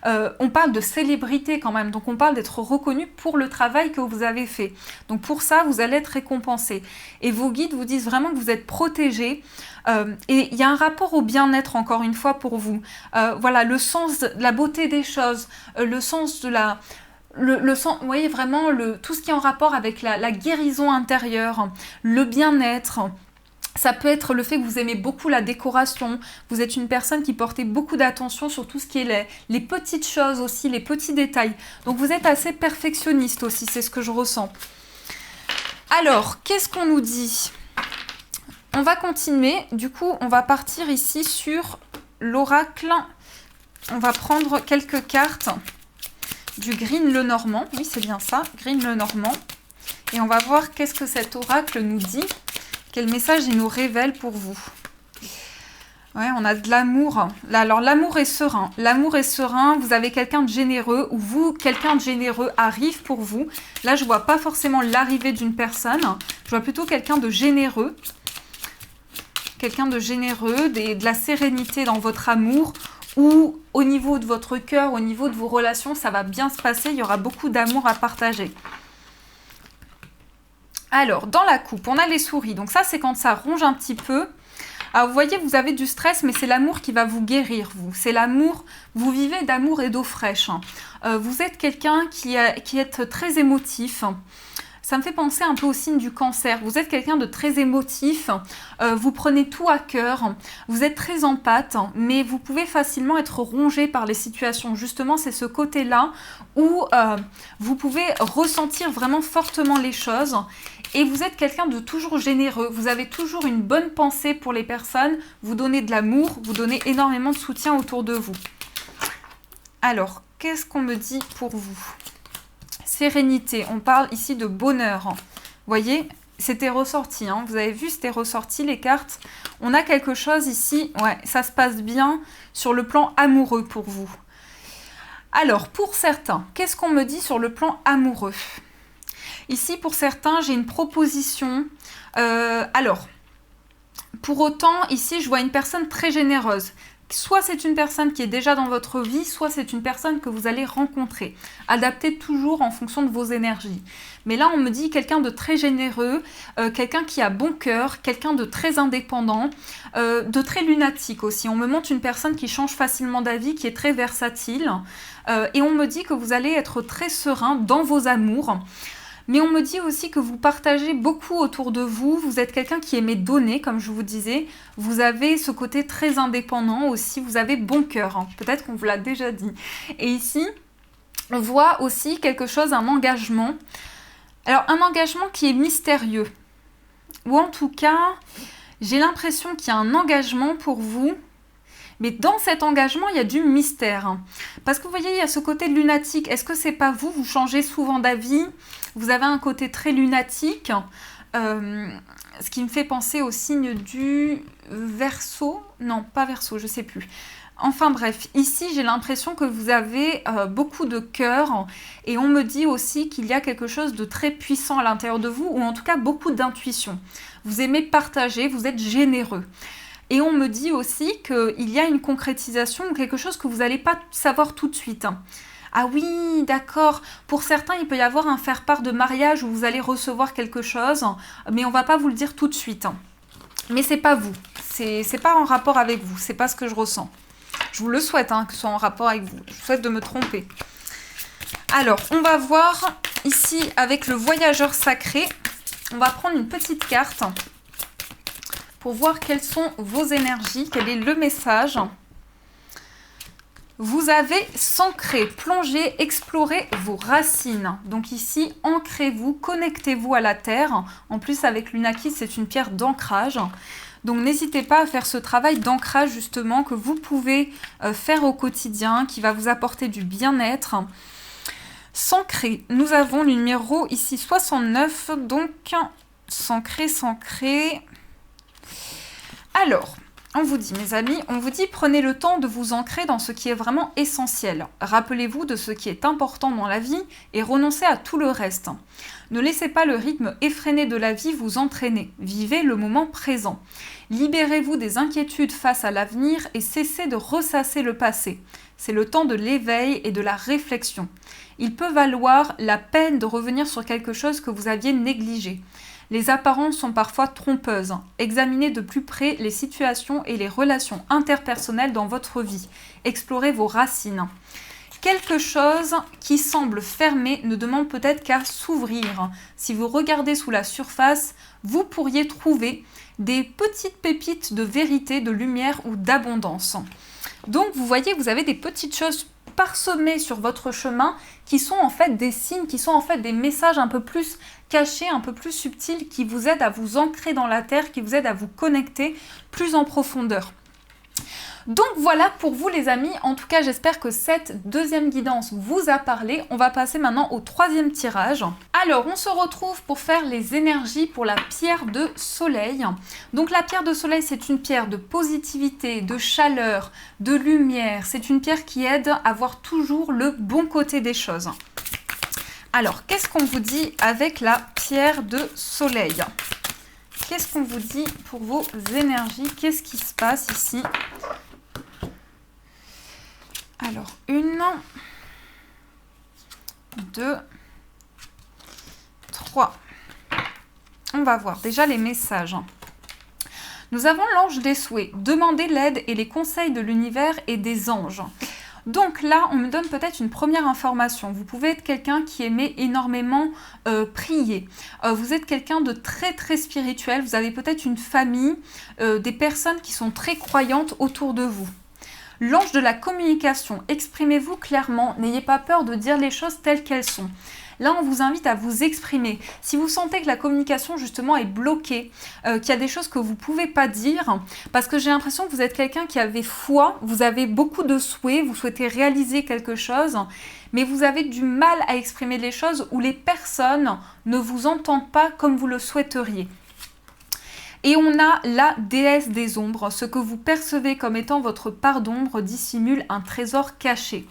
On parle de célébrité quand même. Donc on parle d'être reconnu pour le travail que vous avez fait. Donc pour ça, vous allez être récompensé. Et vos guides vous disent vraiment que vous êtes protégé. Et il y a un rapport au bien-être encore une fois pour vous. Voilà, le sens de la beauté des choses, le sens de la... Le sens, vous voyez vraiment tout ce qui est en rapport avec la guérison intérieure, le bien-être. Ça peut être le fait que vous aimez beaucoup la décoration, vous êtes une personne qui portait beaucoup d'attention sur tout ce qui est les petites choses aussi, les petits détails. Donc vous êtes assez perfectionniste aussi, c'est ce que je ressens. Alors, qu'est-ce qu'on nous dit ? On va continuer, du coup on va partir ici sur l'oracle. On va prendre quelques cartes du Green Lenormand, oui c'est bien ça, Green Lenormand. Et on va voir qu'est-ce que cet oracle nous dit, quel message il nous révèle pour vous. Ouais, on a de l'amour. Là, alors l'amour est serein. L'amour est serein, vous avez quelqu'un de généreux ou vous, quelqu'un de généreux arrive pour vous. Là je vois pas forcément l'arrivée d'une personne, je vois plutôt quelqu'un de généreux. Quelqu'un de généreux, de la sérénité dans votre amour ou au niveau de votre cœur, au niveau de vos relations, ça va bien se passer, il y aura beaucoup d'amour à partager. Alors, dans la coupe, on a les souris, donc ça c'est quand ça ronge un petit peu. Alors vous voyez, vous avez du stress, mais c'est l'amour qui va vous guérir, vous. C'est l'amour, vous vivez d'amour et d'eau fraîche. Vous êtes quelqu'un qui est très émotif. Ça me fait penser un peu au signe du cancer. Vous êtes quelqu'un de très émotif, vous prenez tout à cœur, vous êtes très empathe, mais vous pouvez facilement être rongé par les situations. Justement, c'est ce côté-là où vous pouvez ressentir vraiment fortement les choses. Et vous êtes quelqu'un de toujours généreux, vous avez toujours une bonne pensée pour les personnes, vous donnez de l'amour, vous donnez énormément de soutien autour de vous. Alors, qu'est-ce qu'on me dit pour vous ? Sérénité, on parle ici de bonheur. Vous voyez, c'était ressorti, hein. Vous avez vu, c'était ressorti les cartes. On a quelque chose ici, ouais, ça se passe bien sur le plan amoureux pour vous. Alors, pour certains, qu'est-ce qu'on me dit sur le plan amoureux ? Ici, pour certains, j'ai une proposition. Alors, pour autant, ici, je vois une personne très généreuse. Soit c'est une personne qui est déjà dans votre vie, soit c'est une personne que vous allez rencontrer. Adaptez toujours en fonction de vos énergies. Mais là, on me dit quelqu'un de très généreux, quelqu'un qui a bon cœur, quelqu'un de très indépendant, de très lunatique aussi. On me montre une personne qui change facilement d'avis, qui est très versatile. Et on me dit que vous allez être très serein dans vos amours. Mais on me dit aussi que vous partagez beaucoup autour de vous, vous êtes quelqu'un qui aimait donner, comme je vous disais, vous avez ce côté très indépendant aussi, vous avez bon cœur, hein. Peut-être qu'on vous l'a déjà dit. Et ici, on voit aussi quelque chose, un engagement. Alors, un engagement qui est mystérieux, ou en tout cas, j'ai l'impression qu'il y a un engagement pour vous, mais dans cet engagement, il y a du mystère. Parce que vous voyez, il y a ce côté lunatique. Est-ce que c'est pas vous ? Vous changez souvent d'avis. Vous avez un côté très lunatique. Ce qui me fait penser au signe du Verseau. Non, pas Verseau, je sais plus. Enfin bref, ici, j'ai l'impression que vous avez beaucoup de cœur. Et on me dit aussi qu'il y a quelque chose de très puissant à l'intérieur de vous, ou en tout cas beaucoup d'intuition. Vous aimez partager, vous êtes généreux. Et on me dit aussi qu'il y a une concrétisation ou quelque chose que vous n'allez pas savoir tout de suite. Ah oui, d'accord. Pour certains, il peut y avoir un faire-part de mariage où vous allez recevoir quelque chose, mais on ne va pas vous le dire tout de suite. Mais c'est pas vous. C'est pas en rapport avec vous. C'est pas ce que je ressens. Je vous le souhaite, que ce soit en rapport avec vous. Je vous souhaite de me tromper. Alors, on va voir ici avec le voyageur sacré. On va prendre une petite carte pour voir quelles sont vos énergies, quel est le message. Vous avez s'ancrer, plonger, explorer vos racines. Donc ici, ancrez-vous, connectez-vous à la terre. En plus, avec l'Unakis, c'est une pierre d'ancrage. Donc n'hésitez pas à faire ce travail d'ancrage justement que vous pouvez faire au quotidien, qui va vous apporter du bien-être. S'ancrer, nous avons le numéro ici 69, donc s'ancrer. Alors, on vous dit, mes amis, on vous dit, prenez le temps de vous ancrer dans ce qui est vraiment essentiel. Rappelez-vous de ce qui est important dans la vie et renoncez à tout le reste. Ne laissez pas le rythme effréné de la vie vous entraîner. Vivez le moment présent. Libérez-vous des inquiétudes face à l'avenir et cessez de ressasser le passé. C'est le temps de l'éveil et de la réflexion. Il peut valoir la peine de revenir sur quelque chose que vous aviez négligé. Les apparences sont parfois trompeuses. Examinez de plus près les situations et les relations interpersonnelles dans votre vie. Explorez vos racines. Quelque chose qui semble fermé ne demande peut-être qu'à s'ouvrir. Si vous regardez sous la surface, vous pourriez trouver des petites pépites de vérité, de lumière ou d'abondance. Donc vous voyez, vous avez des petites choses parsemées sur votre chemin qui sont en fait des signes, qui sont en fait des messages un peu plus cachés, un peu plus subtils, qui vous aident à vous ancrer dans la terre, qui vous aident à vous connecter plus en profondeur. Donc voilà pour vous les amis, en tout cas j'espère que cette deuxième guidance vous a parlé. On va passer maintenant au troisième tirage. Alors on se retrouve pour faire les énergies pour la pierre de soleil. Donc la pierre de soleil, c'est une pierre de positivité, de chaleur, de lumière. C'est une pierre qui aide à voir toujours le bon côté des choses. Alors qu'est-ce qu'on vous dit avec la pierre de soleil? Qu'est-ce qu'on vous dit pour vos énergies? Qu'est-ce qui se passe ici? Alors, 1, 2, 3. On va voir déjà les messages. Nous avons l'ange des souhaits. Demandez l'aide et les conseils de l'univers et des anges. Donc là, on me donne peut-être une première information. Vous pouvez être quelqu'un qui aimait énormément prier. Vous êtes quelqu'un de très très spirituel. Vous avez peut-être une famille, des personnes qui sont très croyantes autour de vous. L'ange de la communication, exprimez-vous clairement, n'ayez pas peur de dire les choses telles qu'elles sont. Là, on vous invite à vous exprimer. Si vous sentez que la communication, justement, est bloquée, qu'il y a des choses que vous ne pouvez pas dire, parce que j'ai l'impression que vous êtes quelqu'un qui avait foi, vous avez beaucoup de souhaits, vous souhaitez réaliser quelque chose, mais vous avez du mal à exprimer les choses où les personnes ne vous entendent pas comme vous le souhaiteriez. Et on a la déesse des ombres. Ce que vous percevez comme étant votre part d'ombre dissimule un trésor caché.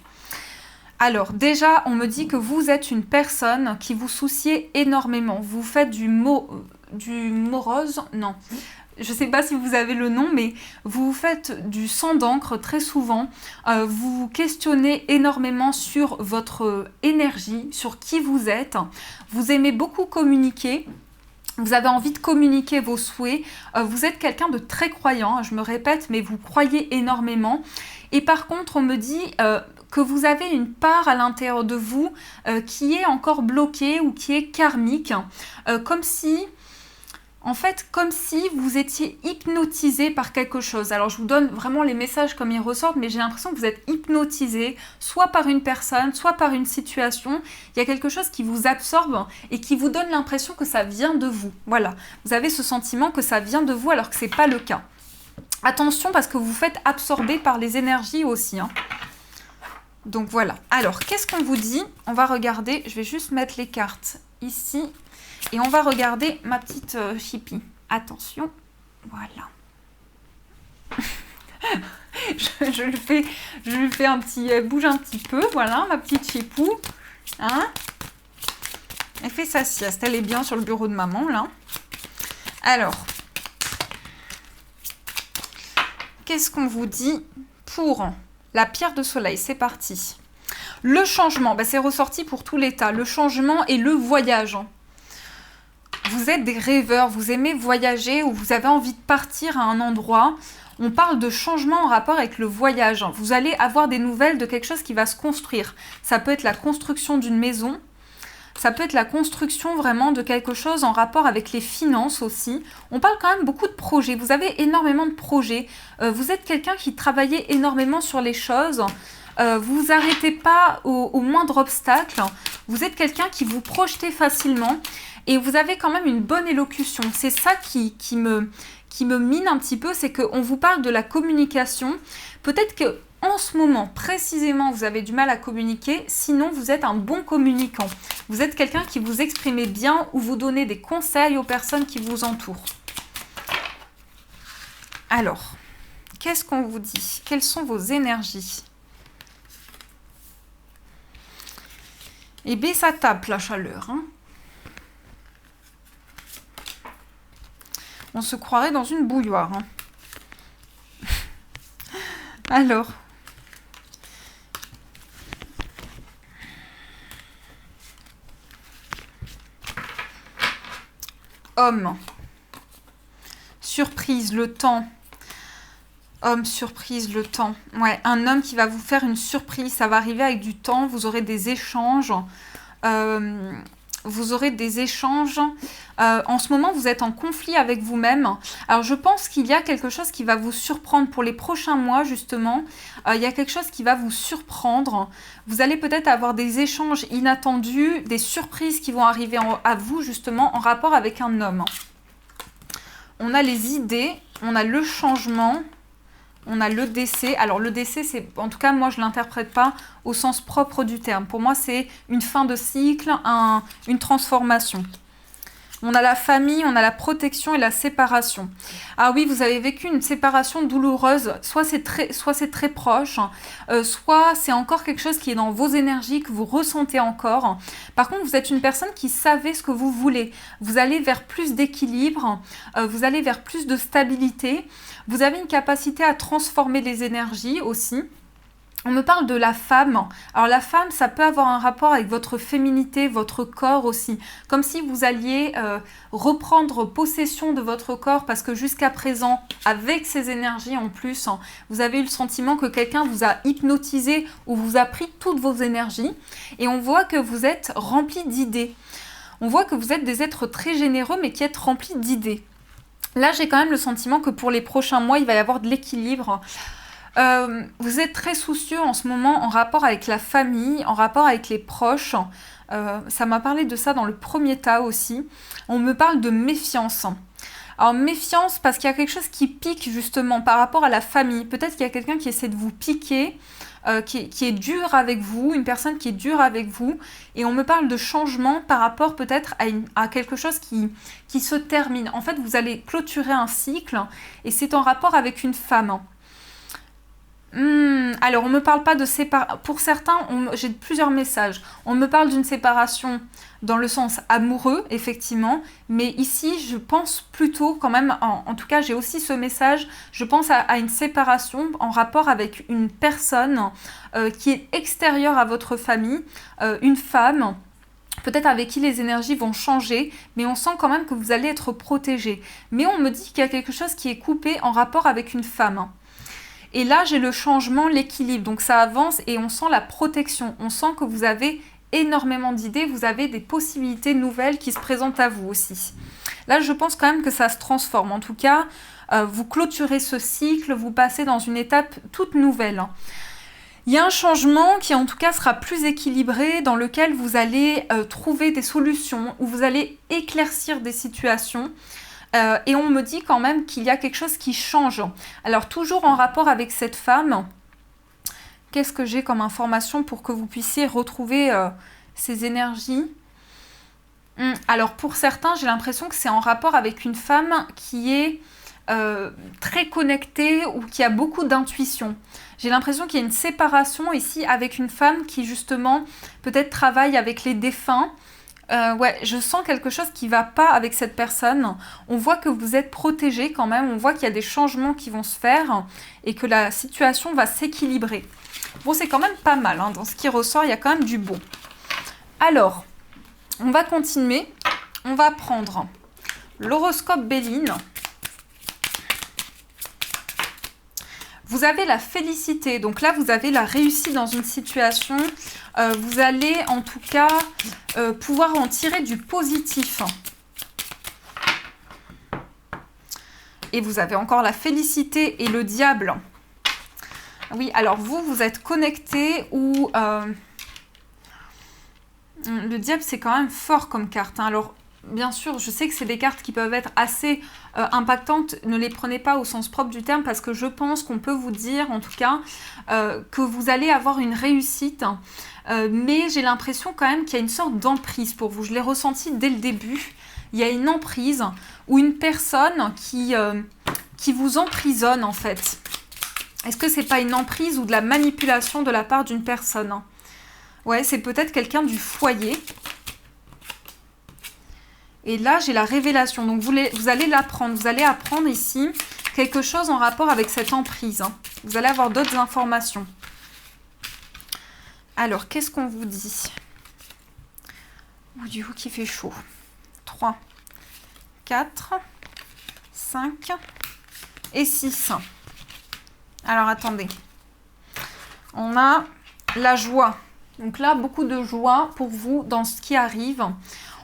Alors déjà, on me dit que vous êtes une personne qui vous souciez énormément. Vous faites du morose, non. Je ne sais pas si vous avez le nom, mais vous faites du sang d'encre très souvent. Vous vous questionnez énormément sur votre énergie, sur qui vous êtes. Vous aimez beaucoup communiquer. Vous avez envie de communiquer vos souhaits. Vous êtes quelqu'un de très croyant, je me répète, mais vous croyez énormément. Et par contre, on me dit que vous avez une part à l'intérieur de vous qui est encore bloquée ou qui est karmique. Comme si vous étiez hypnotisé par quelque chose. Alors, je vous donne vraiment les messages comme ils ressortent, mais j'ai l'impression que vous êtes hypnotisé, soit par une personne, soit par une situation. Il y a quelque chose qui vous absorbe et qui vous donne l'impression que ça vient de vous. Voilà, vous avez ce sentiment que ça vient de vous alors que ce n'est pas le cas. Attention parce que vous vous faites absorber par les énergies aussi. Donc voilà. Alors, qu'est-ce qu'on vous dit? On va regarder, je vais juste mettre les cartes ici. Et on va regarder ma petite chippie. Attention, voilà. je lui fais un petit... Elle bouge un petit peu, voilà, ma petite chipou. Hein? Elle fait sa sieste, elle est bien sur le bureau de maman, là. Alors, qu'est-ce qu'on vous dit pour la pierre de soleil? C'est parti. Le changement, c'est ressorti pour tout l'état. Le changement et le voyage. Vous êtes des rêveurs, vous aimez voyager ou vous avez envie de partir à un endroit. On parle de changement en rapport avec le voyage. Vous allez avoir des nouvelles de quelque chose qui va se construire. Ça peut être la construction d'une maison, Ça peut être la construction vraiment de quelque chose en rapport avec les finances aussi. On parle quand même beaucoup de projets. Vous avez énormément de projets. Vous êtes quelqu'un qui travaillait énormément sur les choses. Vous vous arrêtez pas au moindre obstacle. Vous êtes quelqu'un qui vous projetez facilement. Et vous avez quand même une bonne élocution. C'est ça qui me mine un petit peu. C'est qu'on vous parle de la communication. Peut-être que en ce moment, précisément, vous avez du mal à communiquer, sinon vous êtes un bon communicant. Vous êtes quelqu'un qui vous exprime bien ou vous donnez des conseils aux personnes qui vous entourent. Alors, qu'est-ce qu'on vous dit? Quelles sont vos énergies? Eh bien, ça tape la chaleur. Hein. On se croirait dans une bouilloire. Hein. Alors... Homme, surprise, le temps. Homme, surprise, le temps. Ouais, un homme qui va vous faire une surprise. Ça va arriver avec du temps. Vous aurez des échanges. Vous aurez des échanges. En ce moment, vous êtes en conflit avec vous-même. Alors, je pense qu'il y a quelque chose qui va vous surprendre pour les prochains mois, justement. Il y a quelque chose qui va vous surprendre. Vous allez peut-être avoir des échanges inattendus, des surprises qui vont arriver à vous, justement, en rapport avec un homme. On a les idées, on a le changement, on a le décès. Alors, le décès, c'est, en tout cas, moi, je ne l'interprète pas au sens propre du terme. Pour moi, c'est une fin de cycle, une transformation. On a la famille, on a la protection et la séparation. Ah oui, vous avez vécu une séparation douloureuse. Soit c'est très proche, soit c'est encore quelque chose qui est dans vos énergies, que vous ressentez encore. Par contre, vous êtes une personne qui savait ce que vous voulez. Vous allez vers plus d'équilibre, vous allez vers plus de stabilité. Vous avez une capacité à transformer les énergies aussi. On me parle de la femme. Alors la femme, ça peut avoir un rapport avec votre féminité, votre corps aussi. Comme si vous alliez reprendre possession de votre corps parce que jusqu'à présent, avec ces énergies en plus, vous avez eu le sentiment que quelqu'un vous a hypnotisé ou vous a pris toutes vos énergies. Et on voit que vous êtes rempli d'idées. On voit que vous êtes des êtres très généreux mais qui êtes remplis d'idées. Là, j'ai quand même le sentiment que pour les prochains mois, il va y avoir de l'équilibre. Vous êtes très soucieux en ce moment en rapport avec la famille, en rapport avec les proches. Ça m'a parlé de ça dans le premier tas aussi. On me parle de méfiance. Alors méfiance parce qu'il y a quelque chose qui pique justement par rapport à la famille. Peut-être qu'il y a quelqu'un qui essaie de vous piquer, qui est dur avec vous, une personne qui est dure avec vous. Et on me parle de changement par rapport peut-être à quelque chose qui se termine. En fait, vous allez clôturer un cycle et c'est en rapport avec une femme. Alors, on ne me parle pas de séparation. Pour certains, j'ai plusieurs messages. On me parle d'une séparation dans le sens amoureux, effectivement. Mais ici, je pense plutôt quand même, en tout cas, j'ai aussi ce message. Je pense à une séparation en rapport avec une personne qui est extérieure à votre famille, une femme. Peut-être avec qui les énergies vont changer, mais on sent quand même que vous allez être protégé. Mais on me dit qu'il y a quelque chose qui est coupé en rapport avec une femme. Et là, j'ai le changement, l'équilibre. Donc ça avance et on sent la protection. On sent que vous avez énormément d'idées, vous avez des possibilités nouvelles qui se présentent à vous aussi. Là, je pense quand même que ça se transforme. En tout cas, vous clôturez ce cycle, vous passez dans une étape toute nouvelle. Il y a un changement qui en tout cas sera plus équilibré, dans lequel vous allez trouver des solutions, où vous allez éclaircir des situations. Et on me dit quand même qu'il y a quelque chose qui change. Alors toujours en rapport avec cette femme, qu'est-ce que j'ai comme information pour que vous puissiez retrouver ces énergies? Alors pour certains, j'ai l'impression que c'est en rapport avec une femme qui est très connectée ou qui a beaucoup d'intuition. J'ai l'impression qu'il y a une séparation ici avec une femme qui justement peut-être travaille avec les défunts. Ouais, je sens quelque chose qui ne va pas avec cette personne. On voit que vous êtes protégé quand même. On voit qu'il y a des changements qui vont se faire et que la situation va s'équilibrer. Bon, c'est quand même pas mal. Hein. Dans ce qui ressort, il y a quand même du bon. Alors, on va continuer. On va prendre l'horoscope Béline. Vous avez la félicité, donc là vous avez la réussite dans une situation. Vous allez en tout cas pouvoir en tirer du positif. Et vous avez encore la félicité et le diable. Oui, alors vous êtes connecté ou... le diable, c'est quand même fort comme carte. Hein. Alors, bien sûr, je sais que c'est des cartes qui peuvent être assez impactantes. Ne les prenez pas au sens propre du terme parce que je pense qu'on peut vous dire, en tout cas, que vous allez avoir une réussite. Mais j'ai l'impression quand même qu'il y a une sorte d'emprise pour vous. Je l'ai ressenti dès le début. Il y a une emprise ou une personne qui vous emprisonne, en fait. Est-ce que c'est pas une emprise ou de la manipulation de la part d'une personne? Ouais, c'est peut-être quelqu'un du foyer. Et là, j'ai la révélation. Donc, vous allez l'apprendre. Vous allez apprendre ici quelque chose en rapport avec cette emprise. Hein. Vous allez avoir d'autres informations. Alors, qu'est-ce qu'on vous dit? Ou du coup, qui fait chaud. 3, 4, 5 et 6. Alors, attendez. On a la joie. Donc là, beaucoup de joie pour vous dans ce qui arrive.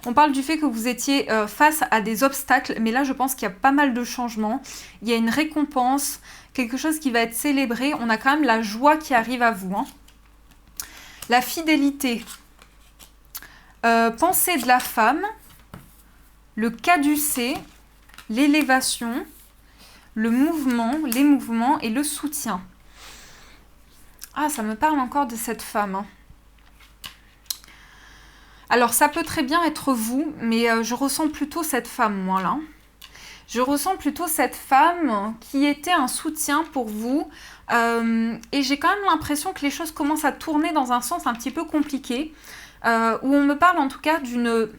On parle du fait que vous étiez face à des obstacles, mais là, je pense qu'il y a pas mal de changements. Il y a une récompense, quelque chose qui va être célébré. On a quand même la joie qui arrive à vous. Hein. La fidélité. Pensée de la femme. Le caducée. L'élévation. Le mouvement, les mouvements et le soutien. Ah, ça me parle encore de cette femme. Hein. Alors, ça peut très bien être vous, mais je ressens plutôt cette femme, moi, là. Je ressens plutôt cette femme qui était un soutien pour vous. Et j'ai quand même l'impression que les choses commencent à tourner dans un sens un petit peu compliqué. Où on me parle en tout cas d'une...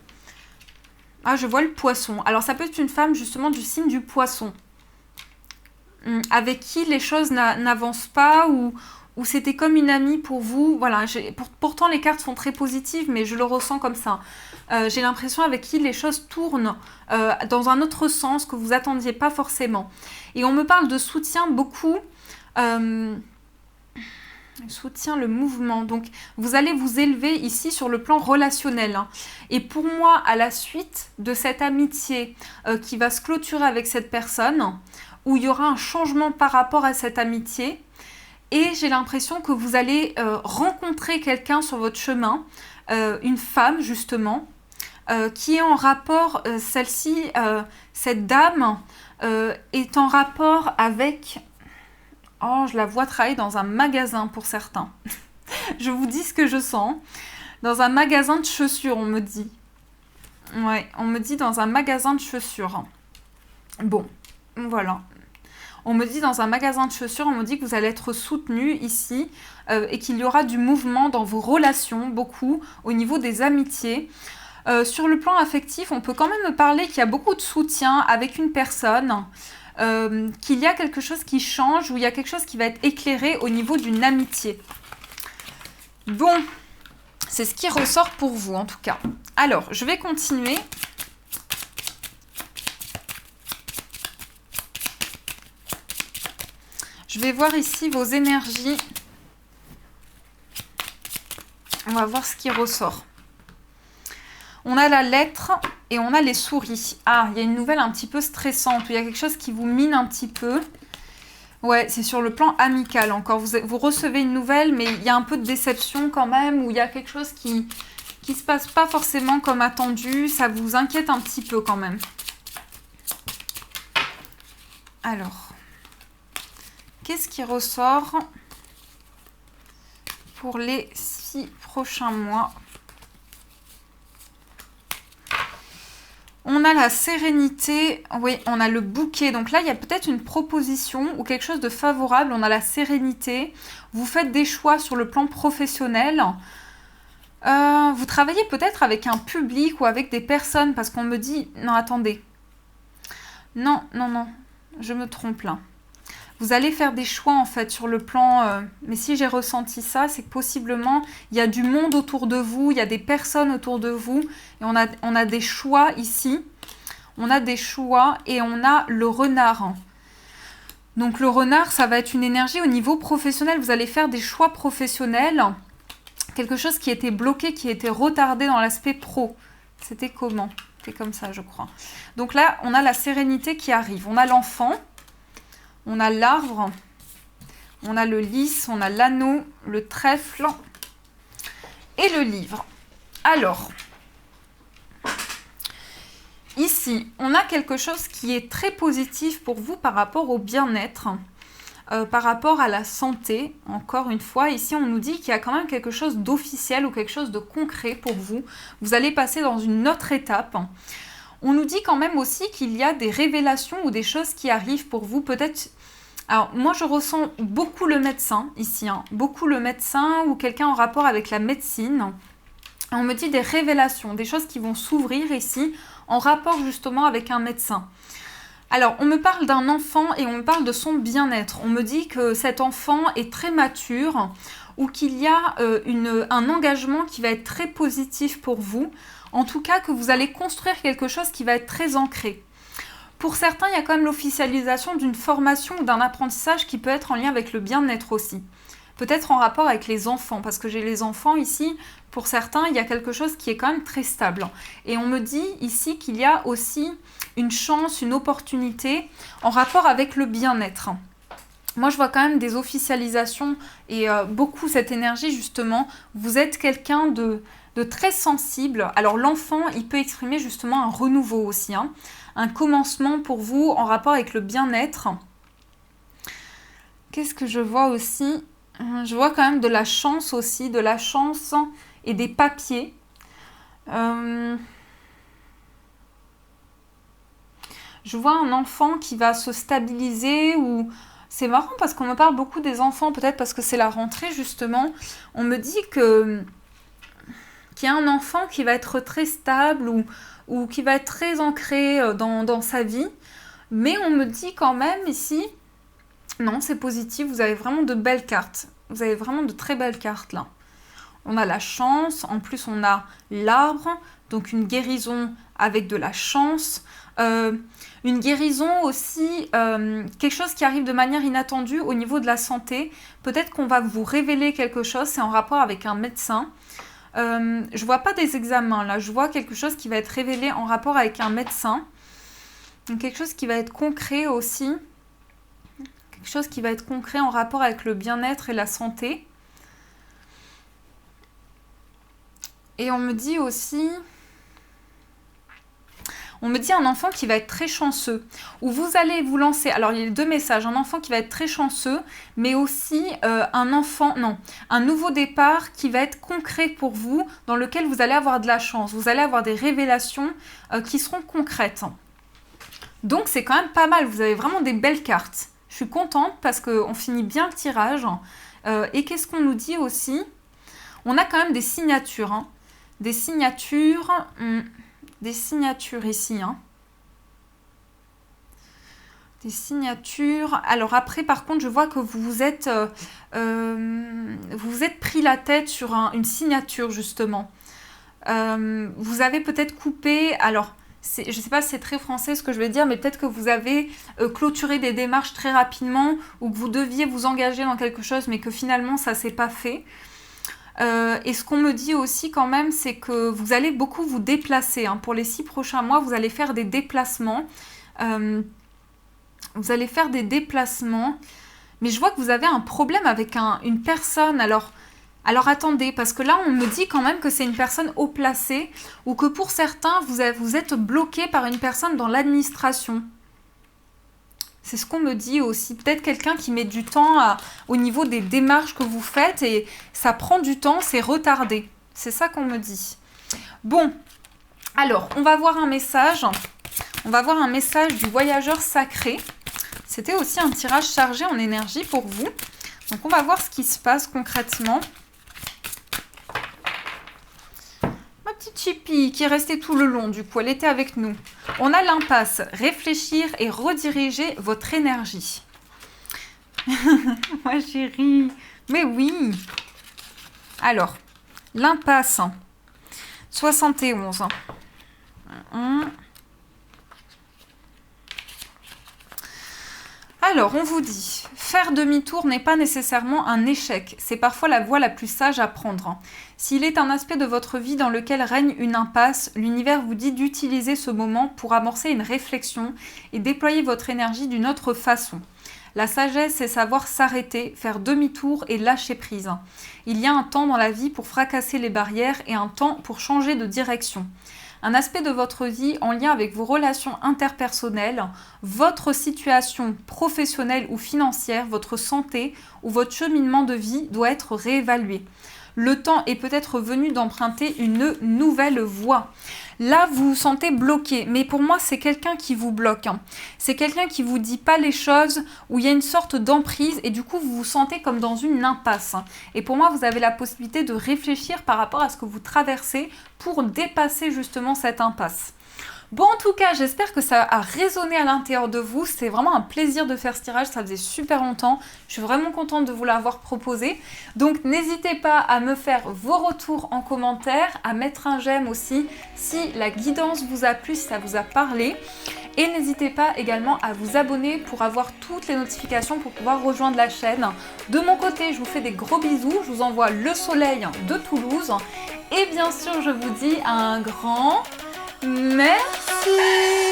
Ah, je vois le poisson. Alors, ça peut être une femme justement du signe du poisson. Avec qui les choses n'avancent pas ou c'était comme une amie pour vous. Voilà, pourtant les cartes sont très positives, mais je le ressens comme ça. J'ai l'impression avec qui les choses tournent dans un autre sens que vous attendiez pas forcément. Et on me parle de soutien beaucoup. Soutien, le mouvement. Donc, vous allez vous élever ici sur le plan relationnel. Hein. Et pour moi, à la suite de cette amitié qui va se clôturer avec cette personne, où il y aura un changement par rapport à cette amitié. Et j'ai l'impression que vous allez rencontrer quelqu'un sur votre chemin, une femme justement, qui est en rapport, celle-ci, cette dame, est en rapport avec... Oh, je la vois travailler dans un magasin pour certains. Je vous dis ce que je sens. Dans un magasin de chaussures, on me dit. Ouais, on me dit dans un magasin de chaussures. Bon, voilà. On me dit dans un magasin de chaussures, on me dit que vous allez être soutenu ici et qu'il y aura du mouvement dans vos relations, beaucoup, au niveau des amitiés. Sur le plan affectif, on peut quand même me parler qu'il y a beaucoup de soutien avec une personne, qu'il y a quelque chose qui change ou il y a quelque chose qui va être éclairé au niveau d'une amitié. Bon, c'est ce qui ressort pour vous en tout cas. Alors, je vais continuer. Je vais voir ici vos énergies. On va voir ce qui ressort. On a la lettre et on a les souris. Ah, il y a une nouvelle un petit peu stressante. Il y a quelque chose qui vous mine un petit peu. Ouais, c'est sur le plan amical encore. Vous recevez une nouvelle, mais il y a un peu de déception quand même. Ou il y a quelque chose qui se passe pas forcément comme attendu. Ça vous inquiète un petit peu quand même. Alors... Qu'est-ce qui ressort pour les 6 prochains mois? On a la sérénité, oui, on a le bouquet. Donc là, il y a peut-être une proposition ou quelque chose de favorable. On a la sérénité. Vous faites des choix sur le plan professionnel. Vous travaillez peut-être avec un public ou avec des personnes parce qu'on me dit... Non, attendez. Non, je me trompe là. Vous allez faire des choix en fait sur le plan... mais si j'ai ressenti ça, c'est que possiblement il y a du monde autour de vous, il y a des personnes autour de vous. Et on a des choix ici. On a des choix et on a le renard. Donc le renard, ça va être une énergie au niveau professionnel. Vous allez faire des choix professionnels. Quelque chose qui était bloqué, qui était retardé dans l'aspect pro. C'était comment? C'était comme ça, je crois. Donc là, on a la sérénité qui arrive. On a l'enfant, on a l'arbre, on a le lys, on a l'anneau, le trèfle et le livre. Alors, ici, on a quelque chose qui est très positif pour vous par rapport au bien-être, par rapport à la santé. Encore une fois, ici, on nous dit qu'il y a quand même quelque chose d'officiel ou quelque chose de concret pour vous. Vous allez passer dans une autre étape. On nous dit quand même aussi qu'il y a des révélations ou des choses qui arrivent pour vous. Peut-être... Alors, moi, je ressens beaucoup le médecin ici. Beaucoup le médecin ou quelqu'un en rapport avec la médecine. On me dit des révélations, des choses qui vont s'ouvrir ici en rapport justement avec un médecin. Alors, on me parle d'un enfant et on me parle de son bien-être. On me dit que cet enfant est très mature ou qu'il y a un engagement qui va être très positif pour vous. En tout cas, que vous allez construire quelque chose qui va être très ancré. Pour certains, il y a quand même l'officialisation d'une formation ou d'un apprentissage qui peut être en lien avec le bien-être aussi. Peut-être en rapport avec les enfants, parce que j'ai les enfants ici. Pour certains, il y a quelque chose qui est quand même très stable. Et on me dit ici qu'il y a aussi une chance, une opportunité en rapport avec le bien-être. Moi, je vois quand même des officialisations et beaucoup cette énergie, justement. Vous êtes quelqu'un de très sensible. Alors, l'enfant, il peut exprimer justement un renouveau aussi, un commencement pour vous en rapport avec le bien-être. Qu'est-ce que je vois aussi ? Je vois quand même de la chance aussi, de la chance et des papiers. Je vois un enfant qui va se stabiliser ou... C'est marrant parce qu'on me parle beaucoup des enfants, peut-être parce que c'est la rentrée justement. On me dit qu'il y a un enfant qui va être très stable ou qui va être très ancré dans sa vie. Mais on me dit quand même ici... Non, c'est positif, vous avez vraiment de belles cartes. Vous avez vraiment de très belles cartes là. On a la chance, en plus on a l'arbre, donc une guérison avec de la chance. Une guérison aussi, quelque chose qui arrive de manière inattendue au niveau de la santé. Peut-être qu'on va vous révéler quelque chose, c'est en rapport avec un médecin. Je vois pas des examens là, je vois quelque chose qui va être révélé en rapport avec un médecin. Donc, quelque chose qui va être concret aussi. Quelque chose qui va être concret en rapport avec le bien-être et la santé. Et on me dit aussi... On me dit un enfant qui va être très chanceux, où vous allez vous lancer... Alors, il y a deux messages. Un enfant qui va être très chanceux, mais aussi un nouveau départ qui va être concret pour vous, dans lequel vous allez avoir de la chance. Vous allez avoir des révélations qui seront concrètes. Donc, c'est quand même pas mal. Vous avez vraiment des belles cartes. Je suis contente parce qu'on finit bien le tirage. Et qu'est-ce qu'on nous dit aussi ? On a quand même des signatures. Des signatures ici. Des signatures. Alors après, par contre, je vois que vous vous êtes pris la tête sur une signature, justement. Vous avez peut-être coupé... Alors, je ne sais pas si c'est très français ce que je vais dire, mais peut-être que vous avez clôturé des démarches très rapidement ou que vous deviez vous engager dans quelque chose, mais que finalement, ça ne s'est pas fait. Et ce qu'on me dit aussi quand même, c'est que vous allez beaucoup vous déplacer. Pour les 6 prochains mois, vous allez faire des déplacements. Vous allez faire des déplacements. Mais je vois que vous avez un problème avec une personne. Alors attendez, parce que là, on me dit quand même que c'est une personne haut placée ou que pour certains, vous êtes bloqué par une personne dans l'administration. C'est ce qu'on me dit aussi. Peut-être quelqu'un qui met du temps au niveau des démarches que vous faites et ça prend du temps, c'est retardé. C'est ça qu'on me dit. Bon, alors, on va voir un message. On va voir un message du voyageur sacré. C'était aussi un tirage chargé en énergie pour vous. Donc, on va voir ce qui se passe concrètement. Ma petite Chippy qui est restée tout le long, du coup, elle était avec nous. On a l'impasse, réfléchir et rediriger votre énergie. Ma chérie, mais oui. Alors, l'impasse, 71. Alors, on vous dit, faire demi-tour n'est pas nécessairement un échec, c'est parfois la voie la plus sage à prendre. S'il est un aspect de votre vie dans lequel règne une impasse, l'univers vous dit d'utiliser ce moment pour amorcer une réflexion et déployer votre énergie d'une autre façon. La sagesse, c'est savoir s'arrêter, faire demi-tour et lâcher prise. Il y a un temps dans la vie pour fracasser les barrières et un temps pour changer de direction. Un aspect de votre vie en lien avec vos relations interpersonnelles, votre situation professionnelle ou financière, votre santé ou votre cheminement de vie doit être réévalué. Le temps est peut-être venu d'emprunter une nouvelle voie. Là, vous vous sentez bloqué, mais pour moi, c'est quelqu'un qui vous bloque. C'est quelqu'un qui vous dit pas les choses, où il y a une sorte d'emprise, et du coup, vous vous sentez comme dans une impasse. Et pour moi, vous avez la possibilité de réfléchir par rapport à ce que vous traversez pour dépasser justement cette impasse. Bon, en tout cas, j'espère que ça a résonné à l'intérieur de vous. C'est vraiment un plaisir de faire ce tirage, ça faisait super longtemps. Je suis vraiment contente de vous l'avoir proposé. Donc, n'hésitez pas à me faire vos retours en commentaire, à mettre un j'aime aussi si la guidance vous a plu, si ça vous a parlé. Et n'hésitez pas également à vous abonner pour avoir toutes les notifications pour pouvoir rejoindre la chaîne. De mon côté, je vous fais des gros bisous. Je vous envoie le soleil de Toulouse. Et bien sûr, je vous dis un grand merci.